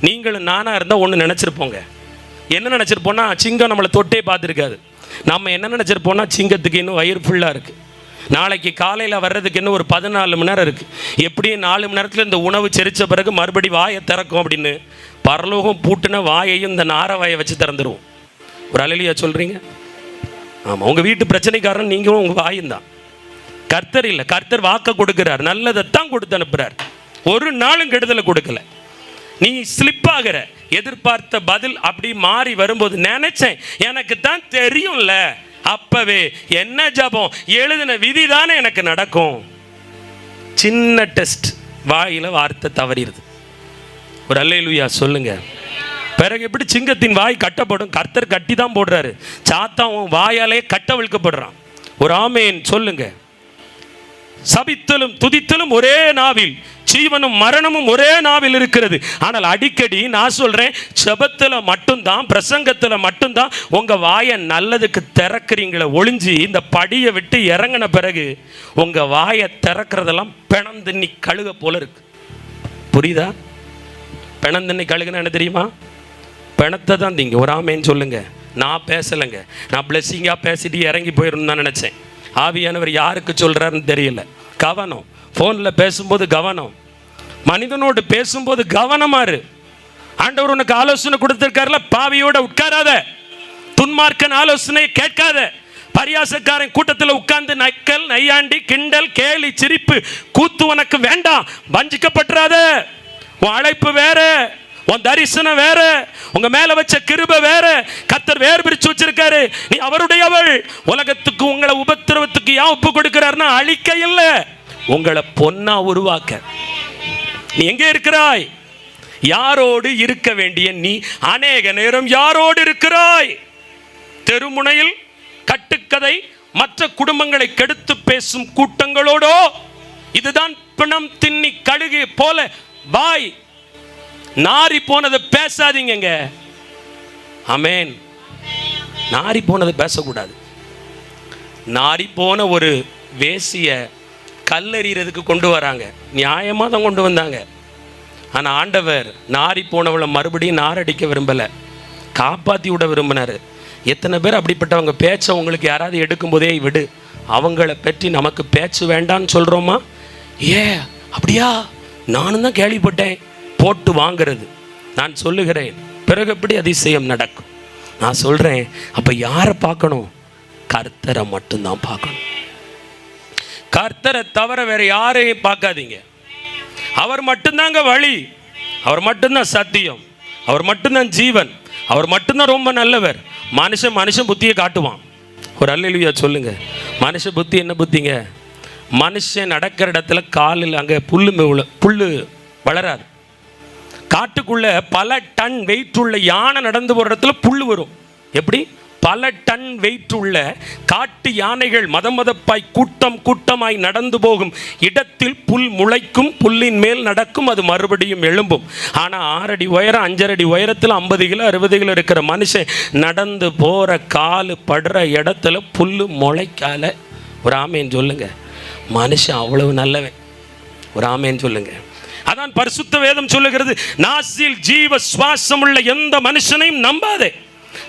நீங்களும் நானா இருந்தால் ஒன்று நினச்சிருப்போங்க. என்ன நினச்சிருப்போன்னா, சிங்கம் நம்மளை தொட்டே பார்த்துருக்காது. நம்ம என்ன நினச்சிருப்போன்னா, சிங்கத்துக்கு இன்னும் வயிறு ஃபுல்லாக இருக்குது, நாளைக்கு காலையில் வர்றதுக்கு இன்னும் ஒரு 14 மணி நேரம் இருக்குது, எப்படியும் 4 மணி நேரத்தில் இந்த உணவு செரித்த பிறகு மறுபடி வாயை திறக்கும் அப்படின்னு பரலோகம் பூட்டின வாயையும் இந்த நார வாயை வச்சு திறந்துருவோம். ஒரு அல்லேலூயா சொல்கிறீங்க? ஆமாம். உங்கள் வீட்டு பிரச்சனைக்காரன் நீங்களும் உங்கள் வாயும் தான். கர்த்தர் இல்லை. கர்த்தர் வாக்க கொடுக்குறார், நல்லதைத்தான் கொடுத்து அனுப்புகிறார். ஒரு நாளும் கெடுதலை கொடுக்கல. நீ ஸ்லிப் ஆகிற, எதிர்பார்த்த பதில் அப்படி மாறி வரும்போது நினைச்சேன், எனக்கு தான் தெரியும்ல, அப்பவே என்ன ஜபம் எழுதின விதி தானே எனக்கு நடக்கும். சின்ன டெஸ்ட், வாயில வார்த்தை தவறிடுது. ஒரு அல்லேலூயா சொல்லுங்க. பிறகு எப்படி சிங்கத்தின் வாய் கட்டப்படும்? கர்த்தர் கட்டி தான் போடுறாரு. சாத்தான் வாயாலே கட்டவிழ்க்கப்படுறான். ஒரு ஆமேன் சொல்லுங்க. சபித்தலும் துதித்தலும் ஒரே நாவில், ஜீவனும் மரணமும் ஒரே நாவில் இருக்கிறது. ஆனால் அடிக்கடி நான் சொல்றேன், ஜெபத்தில் மட்டும்தான், பிரசங்கத்தில் மட்டும்தான் உங்க வாயை நல்லதுக்கு திறக்கிறீங்களே ஒளிஞ்சு, இந்த படியை விட்டு இறங்கின பிறகு உங்க வாயை திறக்கிறதெல்லாம் பிணந்தண்ணி கழுக போல இருக்கு. புரியுதா? பிணந்தண்ணி கழுகுன்னு என்ன தெரியுமா? பிணத்தை தான் திங்க. ஒரு ஆமேன்னு சொல்லுங்க. நான் பேசலைங்க, நான் பிளெஸ்ஸிங்காக பேசிட்டு இறங்கி போயிடணும்னு தான் நினச்சேன். ஆவியானவர் யாருக்கு சொல்கிறாருன்னு தெரியல. கவனம். ஃபோனில் பேசும்போது கவனம், மனிதனோடு பேசும்போது கவனமாறு. ஆண்டவர் உனக்கு ஆலோசனை கொடுத்துருக்காருல, பாவியோட உட்காராத, துன்மார்க்கன் ஆலோசனை கேட்காத, பரியாசக்காரன் கூட்டத்தில் உட்கார்ந்து நக்கல் நையாண்டி கிண்டல் கேலி சிரிப்பு கூத்து உனக்கு வேண்டாம். வஞ்சிக்கப்பட்டுறாத. உன் அழைப்பு வேற, உன் தரிசனம் வேற, உங்க மேல வச்ச கிருபை வேற. கர்த்தர் வேறு பிரிச்சு வச்சிருக்காரு. நீ அவருடையவள். உலகத்துக்கு உங்களை உபத்திரவத்துக்கு ஏன் ஒப்பு கொடுக்கிறாருன்னா, அழிக்க இல்ல, உங்களை பொன்னா உருவாக்க. நீ எங்கே இருக்கிறாய்? யாரோடு இருக்க வேண்டிய நீ அநேக நேரம் யாரோடு இருக்கிறாய்? தெருமுனையில் கட்டுக்கதை, மற்ற குடும்பங்களை கெடுத்து பேசும் கூட்டங்களோடோ? இதுதான் பிணம் தின்னி கழுகு போல வாய். நாரி போனதை பேசாதீங்க. ஆமென். நாரி போனதை பேசக்கூடாது. நாரி போன ஒரு வேசிய கல்லெறிகிறதுக்கு கொண்டு வராங்க. நியாயமாக தான் கொண்டு வந்தாங்க. ஆனால் ஆண்டவர் நாரி போனவளை மறுபடியும் நாரடிக்க விரும்பலை, காப்பாற்றி விட விரும்பினார். எத்தனை பேர் அப்படிப்பட்டவங்க பேச்சை உங்களுக்கு யாராவது எடுக்கும்போதே விடு, அவங்கள பற்றி நமக்கு பேச்சு வேண்டான்னு சொல்கிறோமா? அப்படியா, நானும் தான் கேள்விப்பட்டேன் போட்டு வாங்கிறது. நான் சொல்லுகிறேன், பிறகு எப்படி அதிசயம் நடக்கும்? நான் சொல்கிறேன், அப்போ யாரை பார்க்கணும்? கர்த்தரை மட்டும்தான் பார்க்கணும். கர்த்தரை தவிர வேற யாரையும் பார்க்காதீங்க. அவர் மட்டும்தாங்க வழி, அவர் மட்டும்தான் சத்தியம், அவர் மட்டும்தான் ஜீவன், அவர் மட்டும்தான் ரொம்ப நல்லவர். மனுஷன் புத்தியை காட்டுவான். ஒரு அல்லேலூயா சொல்லுங்க. மனுஷ புத்தி என்ன புத்திங்க? மனுஷன் நடக்கிற இடத்துல காலில் அங்கே புல்லு வளராது. காட்டுக்குள்ள பல டன் வெயிட் உள்ள யானை நடந்து போகிற இடத்துல புல் வரும். எப்படி? பல டன் வெயிட் உள்ள காட்டு யானைகள் மதமதப்பாய் கூட்டமாய் நடந்து போகும் இடத்தில் புல் முளைக்கும், புல்லின் மேல் நடக்கும், அது மறுபடியும் எழும்பும். ஆனால் 6 அடி உயரம் 5 அடி உயரத்தில் 50 கிலோ 60 கிலோ இருக்கிற மனுஷன் நடந்து போகிற காலு படுற இடத்துல புல் முளைக்கால. ஒரு ஆமேன்னு சொல்லுங்க. மனுஷன் அவ்வளவு நல்லவன். ஒரு ஆமேன்னு சொல்லுங்க. அதான் பரிசுத்த வேதம் சொல்லுகிறது, நாசில் ஜீவ சுவாசம் உள்ள எந்த மனுஷனையும் நம்பாதே.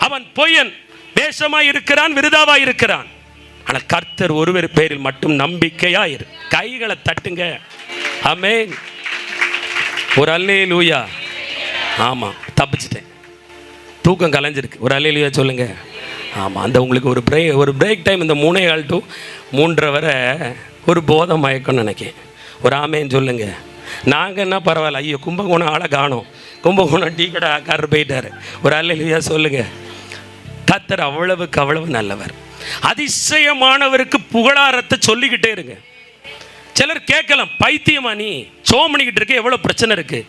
அவன் பொய்யன், வேஷமாய் இருக்கிறான், விருதாவாய் இருக்கிறான். ஆனால் கர்த்தர் ஒருவர் பேரில் மட்டும் நம்பிக்கையாயிரு. கைகளை தட்டுங்க. ஆமென். ஒரு அல்லேலூயா. ஆமாம், தப்பிச்சிட்டேன், தூக்கம் கலைஞ்சிருக்கு. ஒரு அல்லேலூயா சொல்லுங்க. ஆமாம், அந்த உங்களுக்கு ஒரு பிரேக் டைம் இந்த 3:15 to 3:30 வரை ஒரு போதை மயக்கம்னு நினைக்கிறேன். ஒரு ஆமேன்னு சொல்லுங்க. நாங்கள் என்ன பரவாயில்ல, ஐயோ கும்பகோணம் ஆளை காணோம், கும்பகோணம் டீ கடை காரர் போயிட்டாரு. ஒரு அல்லேலூயா சொல்லுங்க. கர்த்தர் அவ்வளவுக்கு அவ்வளவு நல்லவர். அதிசயமானவருக்கு புகழாரத்தை சொல்லிக்கிட்டே இருங்க. சிலர் கேட்கலாம், பைத்தியமா நீ சோம் பண்ணிக்கிட்டு இருக்க, எவ்வளோ பிரச்சனை இருக்கு?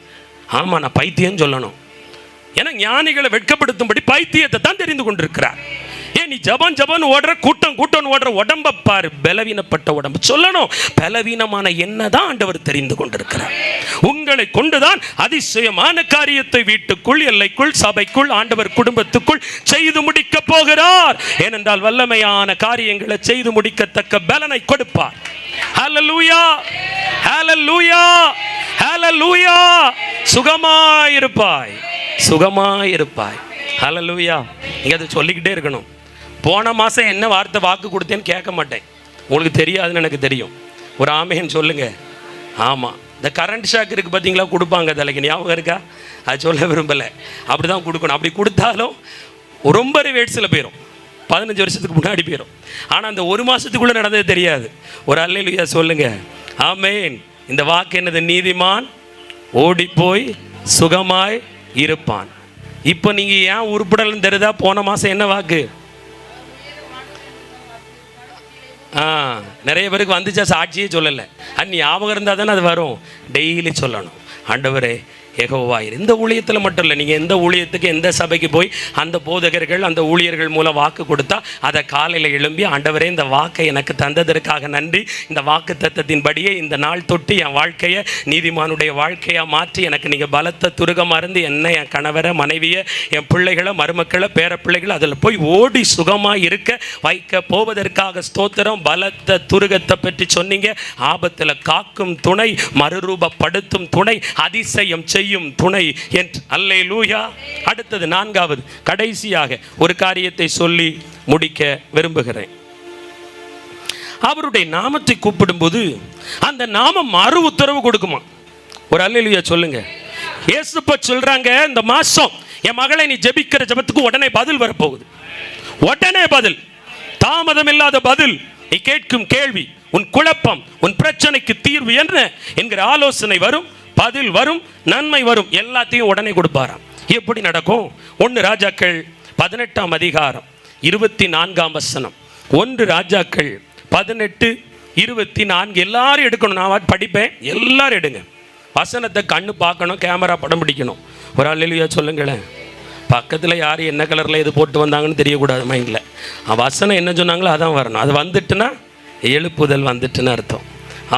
ஆமாம், நான் பைத்தியம் சொல்லணும். ஏன்னா ஞானிகளை வெட்கப்படுத்தும்படி பைத்தியத்தை தான் தெரிந்து கொண்டிருக்கிறார். ஏன் நீ ஜபம் ஜபன்னு ஓடுற, கூட்டம் கூட்டம்னு ஓடுற, உடம்ப பாரு, பலவீனப்பட்ட உடம்பு. சொல்லணும், பலவீனமான என்னதான் ஆண்டவர் தெரிந்து கொண்டிருக்கிறார். உங்களை கொண்டுதான் அதிசயமான காரியத்தை வீட்டுக்குள், எல்லைக்குள், சபைக்குள், ஆண்டவர் குடும்பத்துக்குள் செய்து முடிக்க போகிறார். ஏனென்றால் வல்லமையான காரியங்களை செய்து முடிக்கத்தக்க பலனை கொடுப்பார். ஹல்லேலூயா, ஹல்லேலூயா, ஹல்லேலூயா. சுகமாயிருப்பாய், சுகமாயிருப்பாய். ஹல்லேலூயா. நீங்க அதை சொல்லிக்கிட்டே இருக்கணும். போன மாதம் என்ன வாக்கு கொடுத்தேன்னு கேட்க மாட்டேன், உங்களுக்கு தெரியாதுன்னு எனக்கு தெரியும். ஒரு ஆமேன்னு சொல்லுங்க. ஆமாம், இந்த கரண்ட் ஷாக் இருக்குது பார்த்தீங்களா, கொடுப்பாங்க தலைக்கு, ஞாபகம் இருக்கா? அது சொல்ல விரும்பலை. அப்படி தான் கொடுக்கணும். அப்படி கொடுத்தாலும் ரொம்ப ரிவேட்ஸில் போயிடும், 15 வருஷத்துக்கு முன்னாடி போயிடும். ஆனால் அந்த ஒரு மாதத்துக்குள்ளே நடந்தது தெரியாது. ஒரு அல்லேலூயா சொல்லுங்க. ஆமேன். இந்த வாக்கு என்னது? நீதிமான் ஓடிப்போய் சுகமாய் இருப்பான். இப்போ நீங்கள் ஏன் உருப்படலன்னு தெரியுதா? போன மாதம் என்ன வாக்கு? நிறைய பேருக்கு வந்துச்சா, சாட்சியே சொல்லலை. அது ஞாபகம் இருந்தால் தானே அது வரும். டெய்லி சொல்லணும், ஆண்டவரே யெகோவாயிரு. இந்த ஊழியத்தில் மட்டும் இல்லை, நீங்கள் எந்த ஊழியத்துக்கு, எந்த சபைக்கு போய் அந்த போதகர்கள், அந்த ஊழியர்கள் மூலம் வாக்கு கொடுத்தா அதை காலையில் எழும்பி, ஆண்டவரே இந்த வாக்கை எனக்கு தந்ததற்காக நன்றி, இந்த வாக்கு தத்தத்தின்படியே இந்த நாள் தொட்டு என் வாழ்க்கையை நீதிமானுடைய வாழ்க்கையாக மாற்றி எனக்கு நீங்கள் பலத்த துருகமாக இருந்து என்னை, என் கணவரை, மனைவியை, என் பிள்ளைகளை, மருமக்களை, பேர பிள்ளைகளை அதில் போய் ஓடி சுகமாக இருக்க வைக்க போவதற்காக ஸ்தோத்திரம். பலத்த துருகத்தை பற்றி சொன்னீங்க. ஆபத்தில் காக்கும் துணை, மறுரூபப்படுத்தும் துணை, அதிசயம் செய்யும் துணை என்று. அல்லேலூயா. அடுத்தது 4வது கடைசியாக ஒரு காரியத்தை சொல்லி முடிக்க விரும்புகிறேன். அவருடைய நாமத்தை கூப்பிடும்போது அந்த நாமம் மறு உத்தரவு கொடுக்குமா? ஒரு அல்லேலூயா சொல்லுங்க. இயேசுப்பா சொல்றாங்க, இந்த மாசம் என் மகளை நீ ஜெபிக்கிற ஜெபத்துக்கு உடனே பதில் வரப்போகுது. உடனே பதில், தாமதம் இல்லாத பதில். நீ கேட்கும் கேள்வி, உன் குழப்பம், உன் பிரச்சனைக்கு தீர்வு என்ன என்கிற ஆலோசனை வரும், பதில் வரும், நன்மை வரும், எல்லாத்தையும் உடனே கொடுப்பாராம். எப்படி நடக்கும்? 1 ராஜாக்கள் 18ஆம் அதிகாரம் 24ஆம் வசனம். 1 ராஜாக்கள் 18:24. எல்லாரும் எடுக்கணும், நான் படிப்பேன், எல்லாரும் எடுங்க. வசனத்தை கண்ணு பார்க்கணும், கேமரா படம் பிடிக்கணும். ஒரு அல்லேலூயா சொல்லுங்களேன். பக்கத்தில் யார் என்ன கலரில் எது போட்டு வந்தாங்கன்னு தெரியக்கூடாது மைண்டில். வசனம் என்ன சொன்னாங்களோ அதான் வரணும். அது வந்துட்டுனா எழுப்புதல் வந்துட்டுன்னு அர்த்தம்.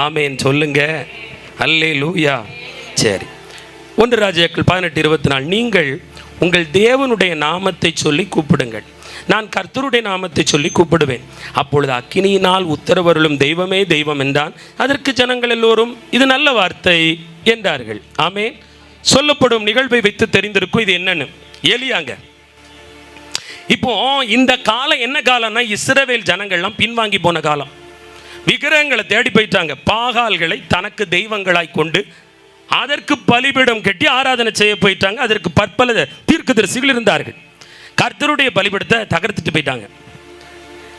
ஆமேன் சொல்லுங்க. அல்லேலூயா. சரி, 1 ராஜாக்கள் 18:24. நீங்கள் உங்கள் தேவனுடைய நாமத்தை சொல்லி கூப்பிடுங்கள், நான் கர்த்தருடைய நாமத்தை சொல்லி கூப்பிடுவேன், அப்பொழுது அக்கினியினால் உத்தரவருளும் தெய்வமே தெய்வம் என்றான். அதற்கு ஜனங்கள் எல்லோரும் இது நல்ல வார்த்தை என்றார்கள். ஆமேன். சொல்லப்படும் நிகழ்வை வைத்து தெரிந்திருக்கும் இது என்னன்னு. எலியாங்க. இப்போ இந்த காலம் என்ன காலம்னா, இஸ்ரவேல் ஜனங்கள்லாம் பின்வாங்கி போன காலம். விக்கிரகங்களை தேடி போயிட்டாங்க. பாகால்களை தனக்கு தெய்வங்களாய் கொண்டு அதற்கு பலிபீடம் கட்டி ஆராதனை செய்ய போயிட்டாங்க. அதற்கு பற்பல தீர்க்கதரிசிகள் இருந்தார்கள். கர்த்தருடைய பலிபீடத்தை தகர்த்துட்டு போயிட்டாங்க.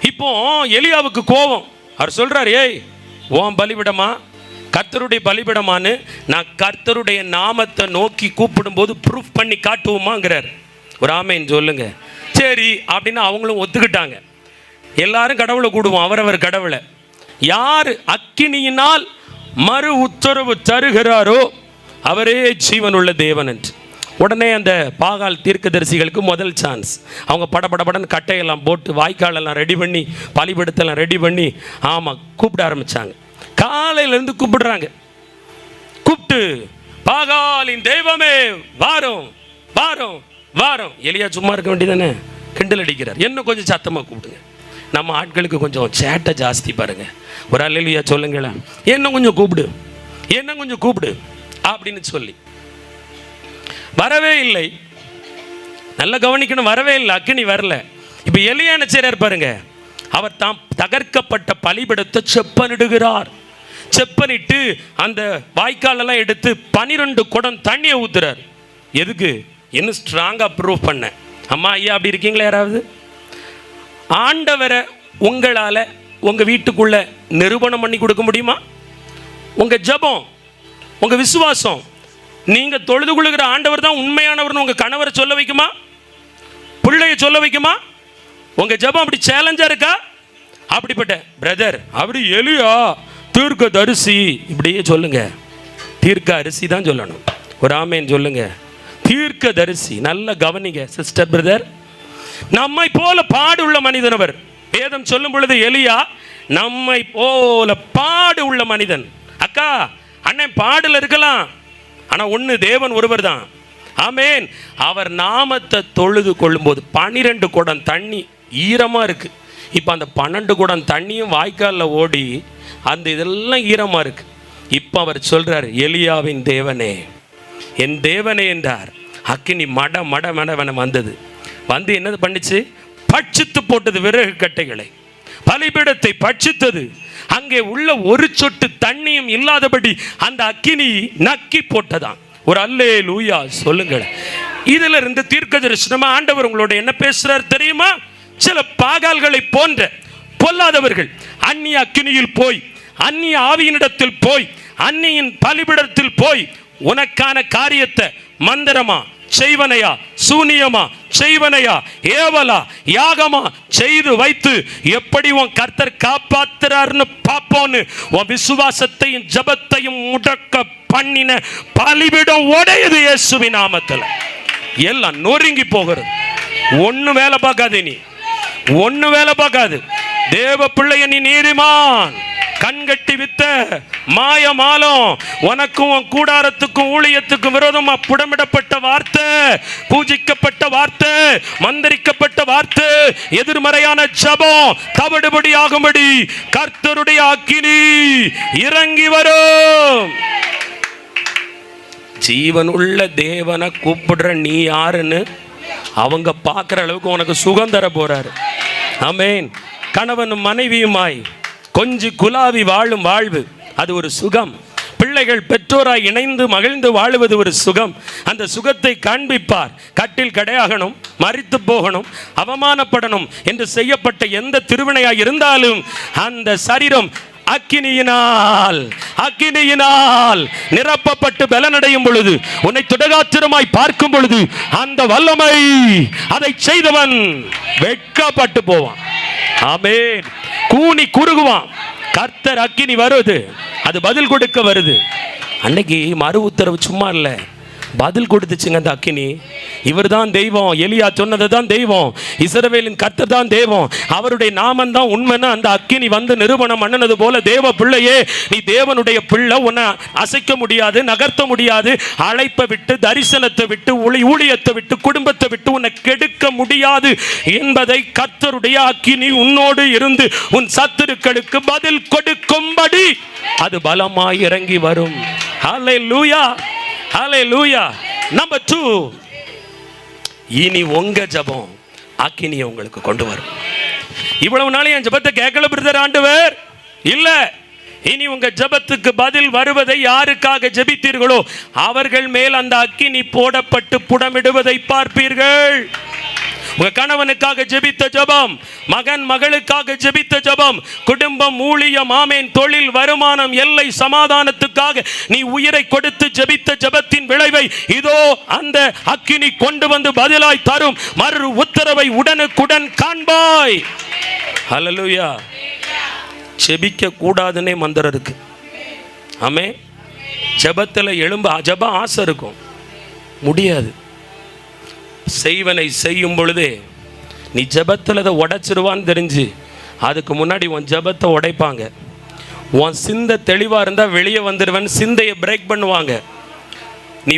இப்போ எலியாவுக்கு கோபம். அவர் சொல்றார், ஏய் உன் பலிபீடமா கர்த்தருடைய பலிபீடமான்னு நான் கர்த்தருடைய நாமத்தை நோக்கி கூப்பிடும்போது ப்ரூஃப் பண்ணி காட்டுவோமாங்கிறார். ஒரு ஆமேன் சொல்லுங்க. சரி அப்படின்னு அவங்களும் ஒத்துக்கிட்டாங்க. எல்லாரும் கடவுளை கூடுவோம், அவரவர் கடவுளை. யார் அக்கினியினால் மறு உத்தரவு தருகிறாரோ அவரே ஜீவனுள்ள தேவன் என்று. உடனே அந்த பாகால் தீர்க்கதரிசிகளுக்கு முதல் சான்ஸ். அவங்க படபடன்னு கட்டையெல்லாம் போட்டு வாய்க்காலெல்லாம் ரெடி பண்ணி பலிபீடத்தெல்லாம் ரெடி பண்ணி ஆமாம் கூப்பிட ஆரம்பித்தாங்க. காலையிலேருந்து கூப்பிடுறாங்க. கூப்பிட்டு பாகாலின் தெய்வமே வாரும் வாரும் வாரும். எலியா சும்மா இருக்க வேண்டியதானே, கிண்டல் அடிக்கிறார். என்ன கொஞ்சம் சத்தமாக கூப்பிடுங்க. நம்ம ஆட்களுக்கு கொஞ்சம் சேட்டை ஜாஸ்தி பாருங்க. ஒரு அல்லேலூயா சொல்லுங்களேன். என்ன கொஞ்சம் கூப்பிடு, என்ன கொஞ்சம் கூப்பிடு அப்படின்னு சொல்லி வரவே இல்லை. நல்லா கவனிக்கணும், வரவே இல்லை. அக்கினி வரல. இப்போ எலியா என்ன செய்றார் பாருங்க. அவர் தாம் தகர்க்கப்பட்ட பலிபீடத்தை செப்பனிடுகிறார். செப்பனிட்டு அந்த வாய்க்காலெல்லாம் எடுத்து 12 குடம் தண்ணியை ஊத்துறார். எதுக்கு? இன்னும் ஸ்ட்ராங்காக ப்ரூவ் பண்ண. அம்மா ஐயா அப்படி இருக்கீங்களா யாராவது? ஆண்டவரை உங்களால் உங்கள் வீட்டுக்குள்ளே நிரூபணம் பண்ணி கொடுக்க முடியுமா? உங்கள் ஜபம், உங்கள் விசுவாசம், நீங்கள் தொழுது கொள்ளுகிற ஆண்டவர் தான் உண்மையானவர்னு உங்கள் கணவரை சொல்ல வைக்குமா? பிள்ளையை சொல்ல வைக்குமா? உங்கள் ஜபம் அப்படி சேலஞ்சாக இருக்கா? அப்படிப்பட்ட பிரதர் அப்படி எலியா தீர்க்க தரிசி இப்படியே சொல்லுங்க. தீர்க்க அரிசி தான் சொல்லணும். ஒரு ஆமேன் சொல்லுங்க. தீர்க்க தரிசி. நல்ல கவனிங்க சிஸ்டர் பிரதர். நம்மை போல பாடு உள்ள மனிதன் அவர். வேதம் சொல்லும் பொழுது எலியா நம்மை போல பாடு உள்ள மனிதன். அக்கா அண்ணன் பாடல இருக்கலாம், ஆனா ஒண்ணு, தேவன் ஒருவர் தான். ஆமேன். அவர் நாமத்தை தொழுது கொள்ளும்போது 12 குடம் தண்ணி ஈரமா இருக்கு. இப்ப அந்த 12 குடம் தண்ணியும் வாய்க்காலில் ஓடி அந்த இதெல்லாம் ஈரமா இருக்கு. இப்ப அவர் சொல்றார், எலியாவின் தேவனே, என் தேவனே என்றார். அக்கினி மட மட மடவன வந்தது. வந்து என்னது பண்ணுச்சு? பட்சித்து போட்டது விறகு கட்டைகளை, பலிபீடத்தை பட்சித்தது. அங்கே உள்ள ஒரு சொட்டு தண்ணியும் இல்லாதபடி அந்த அக்கினி நக்கி போட்டதான். ஒரு அல்லேலூயா சொல்லுங்கள். இதுல இருந்து தீர்க்க தரிசனமா ஆண்டவர் உங்களோட என்ன பேசுறார் தெரியுமா? சில பாகால்களை போன்ற பொல்லாதவர்கள் அந்நிய அக்கினியில் போய், அந்நிய ஆவியினிடத்தில் போய், அந்நியின் பலிபீடத்தில் போய் உனக்கான காரியத்தை மந்திரமா செய்வனையா, சூனியமா செய்வனையா, ஏவலா, யாகமா செய்து வைத்து எப்படி உன் கர்த்தர் காப்பாத்துறாருன்னு பாப்போன்னு உன் விசுவாசத்தையும் ஜபத்தையும் முடக்க பண்ணின பலிபீடம் உடையது இயேசுவின் நாமத்தில். எல்லாம் நொறுங்கி போகிறது. ஒண்ணு வேலை பார்க்காது, நீ ஒண்ணு வேலை பார்க்காது. தேவ பிள்ளைய நீ நீதிமான், கண்கட்டி வித்த மாயமாலம், உனக்கும் உன் கூடாரத்துக்கும் ஊழியத்துக்கும் விரோதமா புடமிடப்பட்ட வார்த்தை, பூஜிக்கப்பட்ட வார்த்தை, மந்திரிக்கப்பட்ட வார்த்தை, எதிர்மறையான ஜபம் தவிடுபடி ஆகும்படி கர்த்தருடைய அக்கினி இறங்கி வரும். ஜீவனுள்ள தேவனை கூப்பிடுற நீ யாருன்னு அவங்க பார்க்குற அளவுக்கு உனக்கு சுகம் தர போறாரு. ஆமென். கணவனும் மனைவியுமாய் கொஞ்சி குலாவி வாழும் வாழ்வு அது ஒரு சுகம். பிள்ளைகள் பெற்றோராய் இணைந்து மகிழ்ந்து வாழுவது ஒரு சுகம். அந்த சுகத்தை காண்பிப்பார். கட்டில் கடையாகணும், மரித்து போகணும், அவமானப்படணும் என்று செய்யப்பட்ட எந்த திருவினையாய் இருந்தாலும் அந்த சரீரம் அக்கினியினால் நிரப்பப்பட்டு பலனடையும் பொழுது, உன்னை துடகாத்திரமாய் பார்க்கும் பொழுது அந்த வல்லமை அதை செய்தவன் வெட்கப்பட்டு போவான். ஆமென். கூனி குறுகுவான். கர்த்தர் அக்கினி வருது, அது பதில் கொடுக்க வருது. அன்னைக்கு மறு உத்தரவு சும்மா இல்ல, பதில் கொடுத்துச்சுங்க அந்த அக்கினி. இவர் தான் தெய்வம், எலியா சொன்னது தான் தெய்வம், இஸ்ரவேலின் கர்த்தர் தான் தெய்வம், அவருடைய நாமம் தான் உண்மைன்னு அந்த அக்கினி வந்து நிரூபணம் பண்ணினது போல, தேவ பிள்ளையே நீ தேவனுடைய பிள்ளை, உன்னை அசைக்க முடியாது, நகர்த்த முடியாது, அழைப்பை விட்டு, தரிசனத்தை விட்டு, ஊழியத்தை விட்டு, குடும்பத்தை விட்டு உன்னை கெடுக்க முடியாது என்பதை கர்த்தருடைய அக்கினி உன்னோடு இருந்து உன் சத்துருக்களுக்கு பதில் கொடுக்கும்படி அது பலமாய் இறங்கி வரும். ஹல்லேலூயா, ஹல்லேலூயா. நம்பர் 2, இனி உங்க ஜபம் அக்கினியை உங்களுக்கு கொண்டு வரும். இவ்வளவு நாள் என் ஜபத்தை கேட்கல பிரதர் ஆண்டவர், இல்ல, இனி உங்க ஜபத்துக்கு பதில் வருவதை யாருக்காக ஜபித்தீர்களோ அவர்கள் மேல் அந்த அக்கினி போடப்பட்டு புடமிடுவதை பார்ப்பீர்கள். உங்க கணவனுக்காக ஜெபித்த ஜெபம், மகன் மகளுக்காக ஜெபித்த ஜெபம், குடும்பம், ஊழியம், ஆமென், தொழில், வருமானம், எல்லை, சமாதானத்துக்காக நீ உயிரை கொடுத்து ஜெபித்த ஜெபத்தின் விளைவை இதோ அந்த அக்கினி கொண்டு வந்து பதிலாய் தரும். மறு உத்தரவை உடனுக்குடன் காண்பாய். ஹல்லேலூயா. ஜெபிக்க கூடாதுன்னே மந்திரம் இருக்கு. ஆமென். ஜெபத்தில் எழும்ப ஜெப ஆசை இருக்கும், முடியாது. செய்வனை செய்யும் பொழுதே நீ ஜெபத்தில் அதை உடைச்சிருவான்னு தெரிஞ்சு அதுக்கு முன்னாடி உன் ஜெபத்தை உடைப்பாங்க. உன் சிந்தை தெளிவாக இருந்தால் வெளியே வந்துடுவேன், சிந்தையை பிரேக் பண்ணுவாங்க. நீ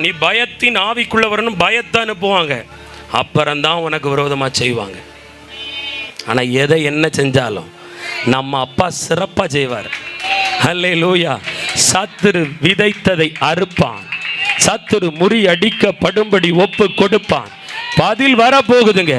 நீ பயத்தின் ஆவிக்குள்ள வரணும், பயத்தை அனுப்புவாங்க. அப்புறம்தான் உனக்கு விரோதமாக செய்வாங்க. ஆனால் எதை என்ன செஞ்சாலும் நம்ம அப்பா சிறப்பாக செய்வார். ஹல்லேலூயா. சத்துரு விதைத்ததை அறுப்பான், சத்துரு முறியடிக்கப்படும்படி ஒப்பு கொடுப்பான். பதில் வரப்போகுதுங்க.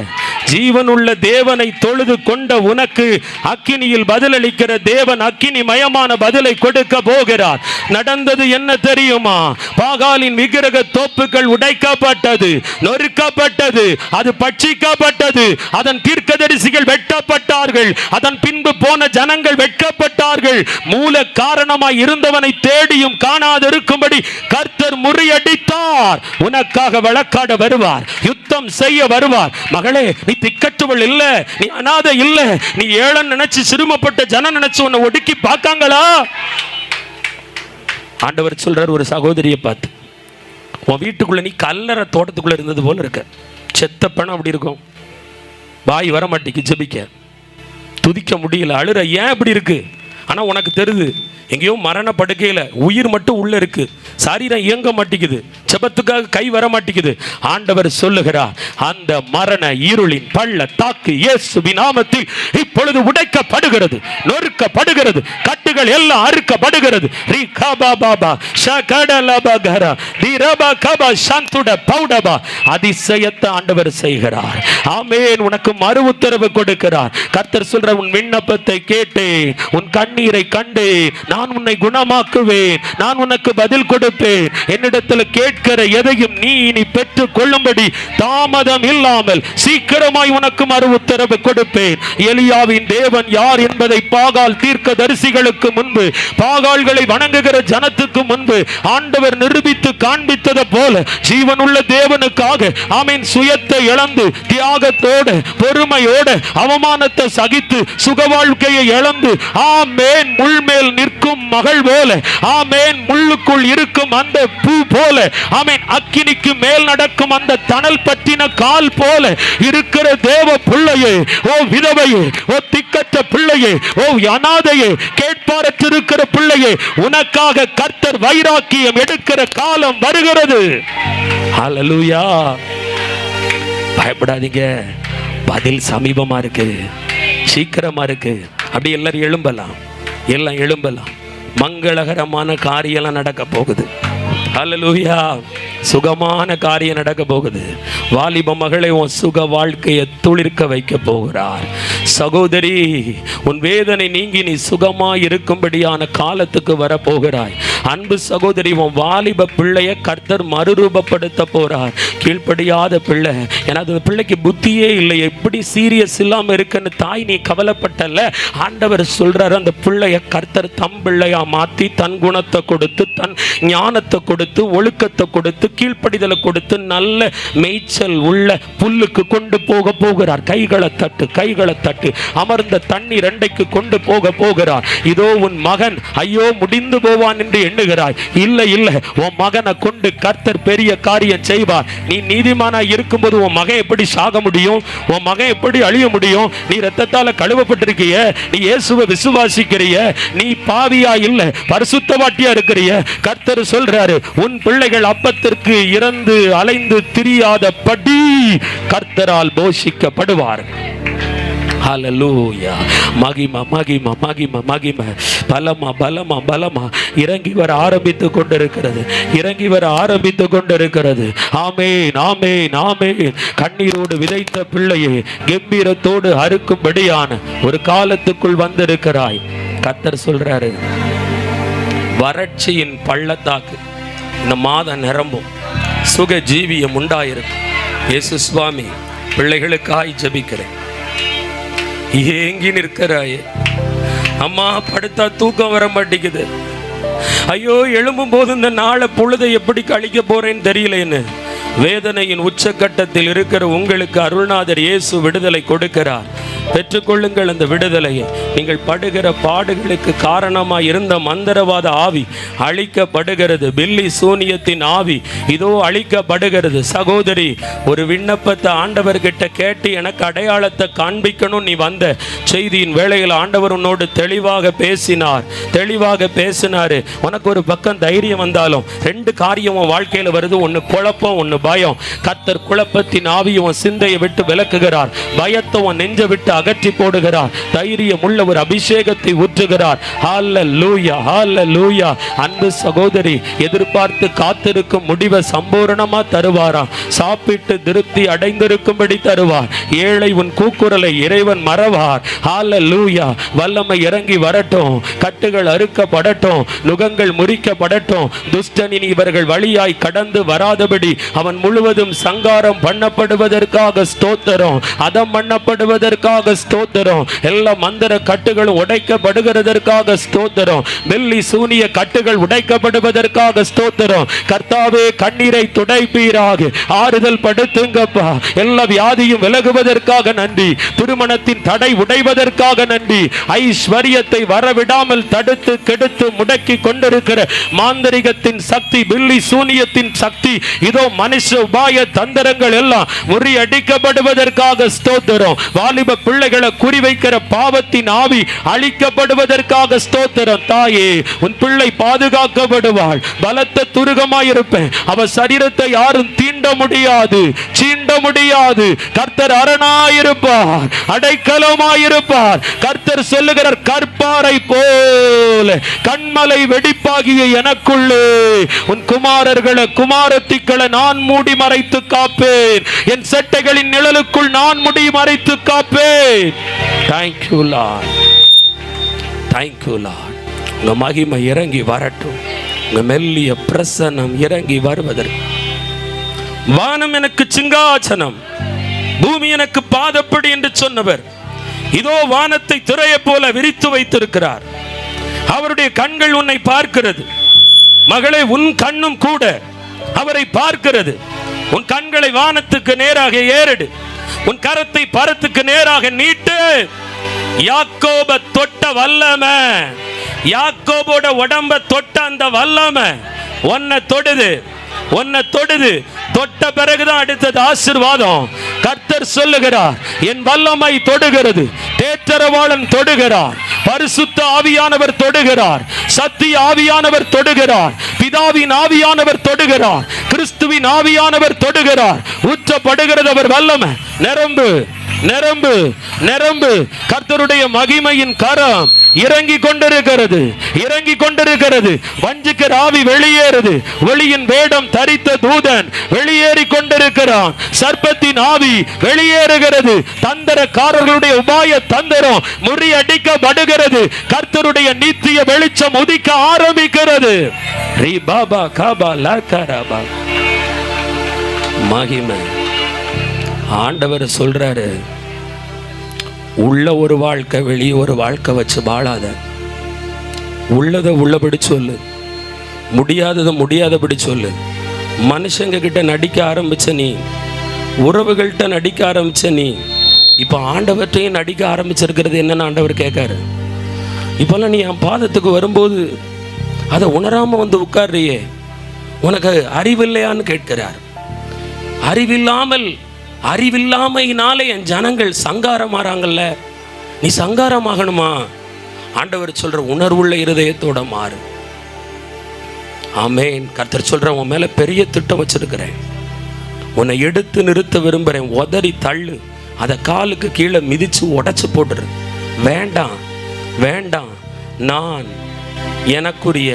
ஜீவனுள்ள தேவனை தொழுது கொண்ட உனக்கு அக்கினியில் பதிலளிக்கிற தேவன் அக்கினி மயமான பதிலை கொடுக்க போகிறார். நடந்தது என்ன தெரியுமா? பாகாலின் விக்கிரக தோப்புகள் உடைக்கப்பட்டது, நொறுக்கப்பட்டது, அது பட்சிக்கப்பட்டது. அதன் தீர்க்கதரிசிகள் வெட்டப்பட்டார்கள். அதன் பின்பு போன ஜனங்கள் வெட்கப்பட்டார்கள். மூல காரணமாய் இருந்தவனை தேடியும் காணாதிருக்கும்படி கர்த்தர் முறியடித்தார். உனக்காக வழக்காட வருவார், யுத்தம் செய்ய வருவார். மகளே, நீ திக்கற்றவள் இல்ல, நீ அநாதை இல்ல, நீ ஏழன் நினைச்சு சிறுமப்பட்ட ஜனம் நினைச்சு உன்னை ஒடுக்கி பார்க்காங்களா? ஆண்டவர் சொல்றார் ஒரு சகோதரியை பார்த்து, உன் வீட்டுக்குள்ள நீ கல்லறை தோட்டத்துக்குள்ள இருந்தது போல இருக்க. செத்த பணம் அப்படி இருக்கும். வாய் வர மாட்டேங்குது, ஜெபிக்க துதிக்க முடியல, அழுற. ஏன் இப்படி இருக்கு? ஆனா உனக்கு தெரியுது எங்கேயோ மரண படுக்கையில் உயிர் மட்டும் உள்ள இருக்கு, சரீரம் இயங்க மாட்டேங்குது, ஜெபத்துக்காக கை வர மாட்டேங்குது. ஆண்டவர் சொல்லுகிறார், அந்த மரண இருளின் பள்ள தாக்கு இயேசுவின் நாமத்தில் இப்பொழுது உடைக்கப்படுகிறது, நொறுக்கப்படுகிறது, கட்டுகள் எல்லாம் அறுக்கப்படுகிறது. அதிசயத்தை ஆண்டவர் செய்கிறார். ஆமென். உனக்கு மறு உத்தரவு கொடுக்கிறார். கர்த்தர் சொல்ற, உன் விண்ணப்பத்தை கேட்டேன், உன் கண்ணீரை கண்டேன், நான் உன்னை குணமாக்குவேன், நான் உனக்கு பதில் கொடுப்பேன். என்னிடத்தில் கேட்கிற எதையும் நீ இனி பெற்றுக் கொள்ளும்படி தாமதம் இல்லாமல் சீக்கிரமாய் உனக்கு மறு உத்தரவு கொடுப்பேன். எலியாவின் தேவன் யார் என்பதை பாகால் தீர்க்கதரிசிகளுக்கு முன்பு, பாகால்களை வணங்குகிற ஜனத்துக்கு முன்பு ஆண்டவர் நிரூபித்து காண்பித்தது போல ஜீவனுள்ள தேவனுக்காக ஆமென் சுயத்தை இழந்து தியாகத்தோடு பொறுமையோடு அவமானத்தை சகித்து சுக வாழ்க்கையை இழந்து ஆமென் முள்மேல் நிற்கும் மகள் போல, ஆமென் முள்ளுக்குள் இருக்கும் அந்த பூ போல, ஆமென் அக்கினிக்கு மேல் நடக்கும் அந்த தணல் பற்றின கால் போல இருக்கிற தேவ பிள்ளையே, ஓ விதவையே, ஓ திக்கற்ற பிள்ளையே, ஓ அனாதையே, கேட்பாரற்றிருக்கிற பிள்ளையே, உனக்காக கர்த்தர் வைராக்கியம் எடுக்கிற காலம் வருகிறது. ஹல்லேலூயா. பயப்படாதீங்க, பதில் சமீபமா இருக்கு, சீக்கிரமா இருக்கு. அப்படி எல்லாரும் எழும்பலாம், எல்லாம் எழும்பலாம். மங்களகரமான காரியம் நடக்க போகுது. ஹல்லேலூயா. சுகமான காரியம் நடக்க போகுது. வாலிப மகளை உன் சுக வாழ்க்கையை துளிர்க்க வைக்க போகிறார். சகோதரி, உன் வேதனை நீங்கி நீ சுகமாய் இருக்கும்படியான காலத்துக்கு வர போகிறாய். அன்பு சகோதரி, உன் வாலிப பிள்ளைய கர்த்தர் மறுரூபப்படுத்த போறார். கீழ்ப்படியாத பிள்ளை, ஏன்னா அந்த பிள்ளைக்கு புத்தியே இல்லை, எப்படி சீரியஸ் இல்லாம இருக்குன்னு தாய் நீ கவலைப்பட்டல. ஆண்டவர் சொல்றாரு, அந்த பிள்ளைய கர்த்தர் தம் பிள்ளையா மாத்தி தன் குணத்தை கொடுத்து, தன் ஞானத்தை கொடுத்து, ஒழுக்கத்தை கொடுத்து, கீழ்ப்படிதலை கொடுத்து, நல்ல மேய்ச்சல் உள்ள புல்லுக்கு கொண்டு போக போகிறார். கைகளை தட்டு, கைகளை தட்டு. அமர்ந்த தண்ணீர் ரெண்டைக்கு கொண்டு போக போகிறார். இதோ உன் மகன் ஐயோ முடிந்து போவான் என்று எண்ணுகிறாய். இல்லை இல்லை, உன் மகனை கொண்டு கர்த்தர் பெரிய காரியம் செய்வார். நீ நீதிமானா இருக்கும்போது உன் மகன் எப்படி சாக முடியும்? உன் மகன் எப்படி அழிய முடியும்? நீ ரத்தத்தால கழுவப்பட்டிருக்கிய, நீ இயேசுவை விசுவாசிக்கிறிய, நீ பாவியா இல்ல, பரிசுத்தவாட்டியா இருக்கிறிய. கர்த்தர் சொல்றாரு, உன் பிள்ளைகள் அப்பத்திற்கு இறந்து அலைந்து திரியாதபடி கர்த்தரால் போஷிக்கப்படுவார்கள். ஹல்லேலூயா. மகிமை மகிமை மகிமை மகிமை, பலமா பலமா பலமா இறங்கி வர ஆரம்பித்துக் கொண்டிருக்கிறது, இறங்கி வர ஆரம்பித்துக் கொண்டிருக்கிறது. ஆமென் ஆமென் ஆமென். கண்ணீரோடு விதைத்த பிள்ளையே கம்பீரத்தோடு அறுக்கும்படியான ஒரு காலத்துக்குள் வந்திருக்கிறாய். கர்த்தர் சொல்றாரு, வறட்சியின் பள்ளத்தாக்கு இந்த மாதம் நிரம்பும், சுக ஜீவியம் உண்டாயிருக்கும். இயேசு சுவாமி, பிள்ளைகளுக்காய் ஜெபிக்கிறேன். ஏங்கி நிற்கிறாயே அம்மா, படுத்தா தூக்கம் வர மாட்டேங்குது. ஐயோ, எழும்பும் போது இந்த நாளை பொழுதை எப்படி கழிக்க போறேன்னு தெரியலேன்னு வேதனையின் உச்சக்கட்டத்தில் இருக்கிற உங்களுக்கு அருள்நாதர் இயேசு விடுதலை கொடுக்கிறார். பெற்றுக்கொள்ளுங்கள் அந்த விடுதலையை. நீங்கள் படுகிற பாடுகளுக்கு காரணமாக இருந்த மந்திரவாத ஆவி அழிக்கப்படுகிறது. பில்லி சூனியத்தின் ஆவி இதோ அழிக்கப்படுகிறது. சகோதரி, ஒரு விண்ணப்பத்தை ஆண்டவர்கிட்ட கேட்டு எனக்கு அடையாளத்தை காண்பிக்கணும் நீ வந்த செய்தியின் வேளையில் ஆண்டவர் உன்னோடு தெளிவாக பேசினார், தெளிவாக பேசினாரு. உனக்கு ஒரு பக்கம் தைரியம் வந்தாலும் ரெண்டு காரியம் உன் வாழ்க்கையில் வருது. ஒன்று குழப்பம், ஒன்று பயம். கர்த்தர் குழப்பத்தின் ஆவியை உன் சிந்தையை விட்டு விலக்குகிறார், பயத்தை உன் நெஞ்சை விட்டு அகற்றி போடுகிறார், தைரியம் உள்ள ஒரு அபிஷேகத்தை ஊற்றுகிறார். ஹல்லேலூயா ஹல்லேலூயா. அன்பு சகோதரி, எதிர்பார்த்து காத்திருக்கும் முடிவை சம்பூரணமா தருவாரா. சாப்பிட்டு திருப்தி அடைந்திருக்கும்படி தருவார். ஏழை உன் கூக்குரலை இறைவன் மறவார். ஹல்லேலூயா. வல்லமை இறங்கி வரட்டும், கட்டுகள் அறுக்கப்படட்டும், நுகங்கள் முறிக்கப்படட்டும். துஷ்டனின் இவர்கள் வழியாய் கடந்து வராதபடி அவன் முழுவதும் சங்காரம் பண்ணப்படுவதற்காக ஸ்தோத்திரம், அதம் பண்ணப்படுவதற்காக உடைக்கப்படுவதற்காக ஸ்தோத்திரம். எல்லா மந்திர கட்டுகளும் உடைக்கப்படுகிறதற்காக ஸ்தோத்திரம். வெள்ளி சூனிய கட்டுகள் உடைக்கப்படுவதற்காக ஸ்தோத்திரம். கர்த்தாவே, கண்ணீரை துடைப்பீராக, ஆறுதல் படுத்துங்கப்பா. எல்லா வியாதியும் விலகுவதற்காக நன்றி. திருமணத்தின் தடை உடைவதற்காக நன்றி. ஐஸ்வர்யத்தை வரவிடாமல் தடுத்து கெடுத்து முடக்கி கொண்டிருக்கிற மாந்திரிகத்தின் சக்தி, பில்லி சூனியத்தின் சக்தி, இதோ மனுஷ உபாய தந்திரங்கள் எல்லாம் முறியடிக்கப்படுவதற்காக ஸ்தோத்திரம். வாலிப பிள்ளைகளை குறிவைக்கிற பாவத்தின் ஆவி அழிக்கப்படுவதற்காக ஸ்தோத்திரம். தாயே, உன் பிள்ளை பாதுகாக்கப்படுவாள். பலத்த துருகமாயிருப்பேன். அவ சரீரத்தை யாரும் தீண்ட முடியாது, சீண்ட முடியாது. கர்த்தர் அரணாயிருப்பார், அடைக்கலமாயிருப்பார். கர்த்தர் சொல்லுகிறார், கற்பாறை போல கண்மலை வெடிப்பாகிய எனக்குள்ளே உன் குமாரர்களை குமாரத்திக்களை நான் மூடி மறைத்து காப்பேன். என் சட்டைகளின் நிழலுக்குள் நான் மூடி மறைத்து காப்பேன். Thank you Lord. Thank you Lord. உங்க மகிமை இறங்கி வரட்டும். உங்க மெல்லிய பிரசன்னம் இறங்கி வருவதற்கு. வானம் எனக்கு சிங்காசனம், பூமி எனக்கு பாதப்படி என்று சொன்னவர் இதோ வானத்தை திரையை போல விரித்து வைத்திருக்கிறார். அவருடைய கண்கள் உன்னை பார்க்கிறது. மகளே, உன் கண்ணும் கூட அவரை பார்க்கிறது. உன் கண்களை வானத்துக்கு நேராக ஏறெடு. உன் கரத்தை பரத்துக்கு நேராக நீட்டு. யாக்கோப தொட்ட வல்லமை, யாக்கோபோட உடம்ப தொட்ட அந்த வல்லமை உன்னை தொடுது, உன்னை தொடுது. தொட்ட பிறகுதான் அடுத்தது ஆசீர்வாதம். கர்த்தர் சொல்லுகிறார், என் வல்லமை தொடுகிறது. தேற்றரவாளன் தொடுகிறார், பரிசுத்த ஆவியானவர் தொடுகிறார், சத்திய ஆவியானவர் தொடுகிறார், பிதாவின் ஆவியானவர் தொடுகிறார், கிறிஸ்துவின் ஆவியானவர் தொடுகிறார். ஊற்றப்படுகிறது அவர் வல்லமை. நிரம்பு, நிரம்பு, நிரம்பு. கர்த்தருடைய மகிமையின் கரம் இறங்கி கொண்டிருக்கிறது, இறங்கி கொண்டிருக்கிறது. வஞ்சிக்கிற ஆவி வெளியேறுது. வெளியின் வேடம் தரித்த தூதன் வெளியேறி கொண்டிருக்கிறான். சர்ப்பத்தின் ஆவி வெளியேறுகிறது. தந்திரக்காரர்களுடைய உபாய தந்திரம் முறியடிக்கப்படுகிறது. கர்த்தருடைய நித்திய வெளிச்சம் உதிக்க ஆரம்பிக்கிறது. மகிமை. ஆண்டவர் சொல்றாரு, உள்ள ஒரு வாழ்க்கை வெளியே ஒரு வாழ்க்கை வச்சு வாழாத. உள்ளதை உள்ளபடி சொல்லு, முடியாததை முடியாதபடி சொல்லு. மனுஷங்க கிட்ட நடிக்க ஆரம்பிச்ச நீ, உறவுகள்கிட்ட நடிக்க ஆரம்பிச்ச நீ, இப்போ ஆண்டவர்கிட்டையும் நடிக்க ஆரம்பிச்சிருக்கிறது என்னன்னு ஆண்டவர் கேட்காரு. இப்போல்லாம் நீ என் பாதத்துக்கு வரும்போது அதை உணராம வந்து உட்கார்றியே, உனக்கு அறிவில்லையான்னு கேட்கிறார். அறிவில்லாமையினாலே என் ஜனங்கள் சங்காரமாறாங்கல்ல. நீ சங்காரமாகணுமா? ஆண்டவர் சொல்ற, உணர்வுள்ள இருதயத்தோட மாறு. ஆமேன். கர்த்தர் சொல்ற, உன் மேல பெரிய திட்டம் வச்சிருக்கிறேன். உன்னை எடுத்து நிறுத்த விரும்புறேன். உதறி தள்ளு, அதை காலுக்கு கீழே மிதிச்சு உடைச்சு போட்டுரு. வேண்டாம், வேண்டாம். நான் எனக்குரிய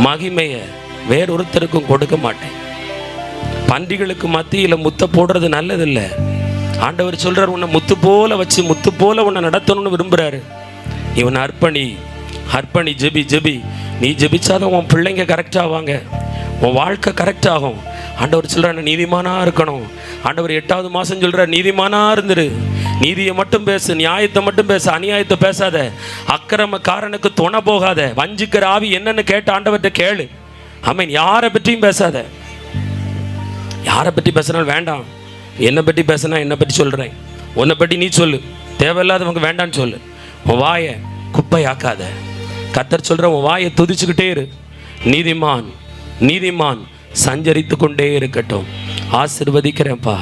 மகிமையை வேறொருத்தருக்கும் கொடுக்க மாட்டேன். பன்றிகளுக்கு மத்தியில் முத்த போடுறது நல்லதில்லை. ஆண்டவர் சொல்றார், உன்னை முத்து போல வச்சு முத்து போல உன்னை நடத்தணும்னு விரும்புறாரு. இவன் அர்ப்பணி, அர்ப்பணி. JP, JP. நீ ஜெபிச்சாதான் உன் பிள்ளைங்க கரெக்ட் ஆவாங்க, உன் வாழ்க்கை கரெக்ட் ஆகும். ஆண்டவர் சொல்றாரு, நீதிமானா இருக்கணும். ஆண்டவர் 8வது மாசம் சொல்றார், நீதிமானா இருந்துரு. நீதியை மட்டும் பேசு, நியாயத்தை மட்டும் பேசு, அநியாயத்தை பேசாத. அக்கிரமக்காரனுக்கு துணை போகாத. வஞ்சிக்கிற ஆவி என்னன்னு கேட்ட ஆண்டவர்கிட்ட கேளு. ஆமீன். யாரை பற்றியும் பேசாத. யாரை பற்றி பேசினாலும் வேண்டாம். என்னை பற்றி பேசினா என்னை பற்றி சொல்கிறேன், உன்னை பற்றி நீ சொல்லு. தேவையில்லாதவங்க வேண்டான்னு சொல்லு. உன் வாயை குப்பையாக்காத. கர்த்தர் சொல்கிற, உன் வாயை துதிச்சுக்கிட்டே இரு. நீதிமான், நீதிமான் சஞ்சரித்து கொண்டே இருக்கட்டும். ஆசீர்வதிக்கிறேன்ப்பா.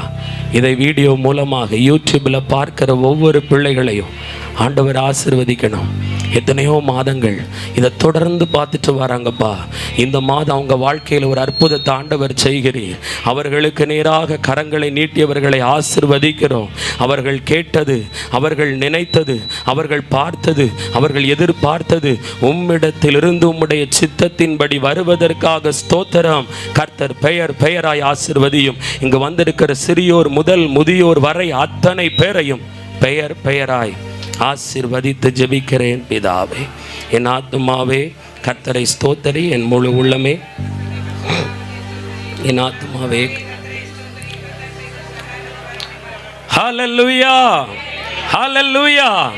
இதை வீடியோ மூலமாக யூடியூப்பில் பார்க்கிற ஒவ்வொரு பிள்ளைகளையும் ஆண்டவர் ஆசீர்வதிக்கணும். எத்தனையோ மாதங்கள் இதை தொடர்ந்து பார்த்துட்டு வராங்கப்பா. இந்த மாதம் அவங்க வாழ்க்கையில் ஒரு அற்புதத்தை ஆண்டவர் செய்கிறீர். அவர்களுக்கு நேராக கரங்களை நீட்டியவர்களை ஆசீர்வதிக்கிறோம். அவர்கள் கேட்டது, அவர்கள் நினைத்தது, அவர்கள் பார்த்தது, அவர்கள் எதிர்பார்த்தது உம்மிடத்திலிருந்து உம்முடைய சித்தத்தின்படி வருவதற்காக ஸ்தோத்திரம். கர்த்தர் பெயர் பெயராய் ஆசீர்வதியும். இங்கு வந்திருக்கிற சிறியோர் முதல் முதியோர் வரை அத்தனை பேரையும் பெயர் பெயராய் ஆசீர்வதித்து ஜெபிக்கிறேன் பிதாவே. என் ஆத்துமாவே கர்த்தரை ஸ்தோத்தரி, என் முழு உள்ளமே என் ஆத்துமாவே. ஹல்லேலூயா, ஹல்லேலூயா.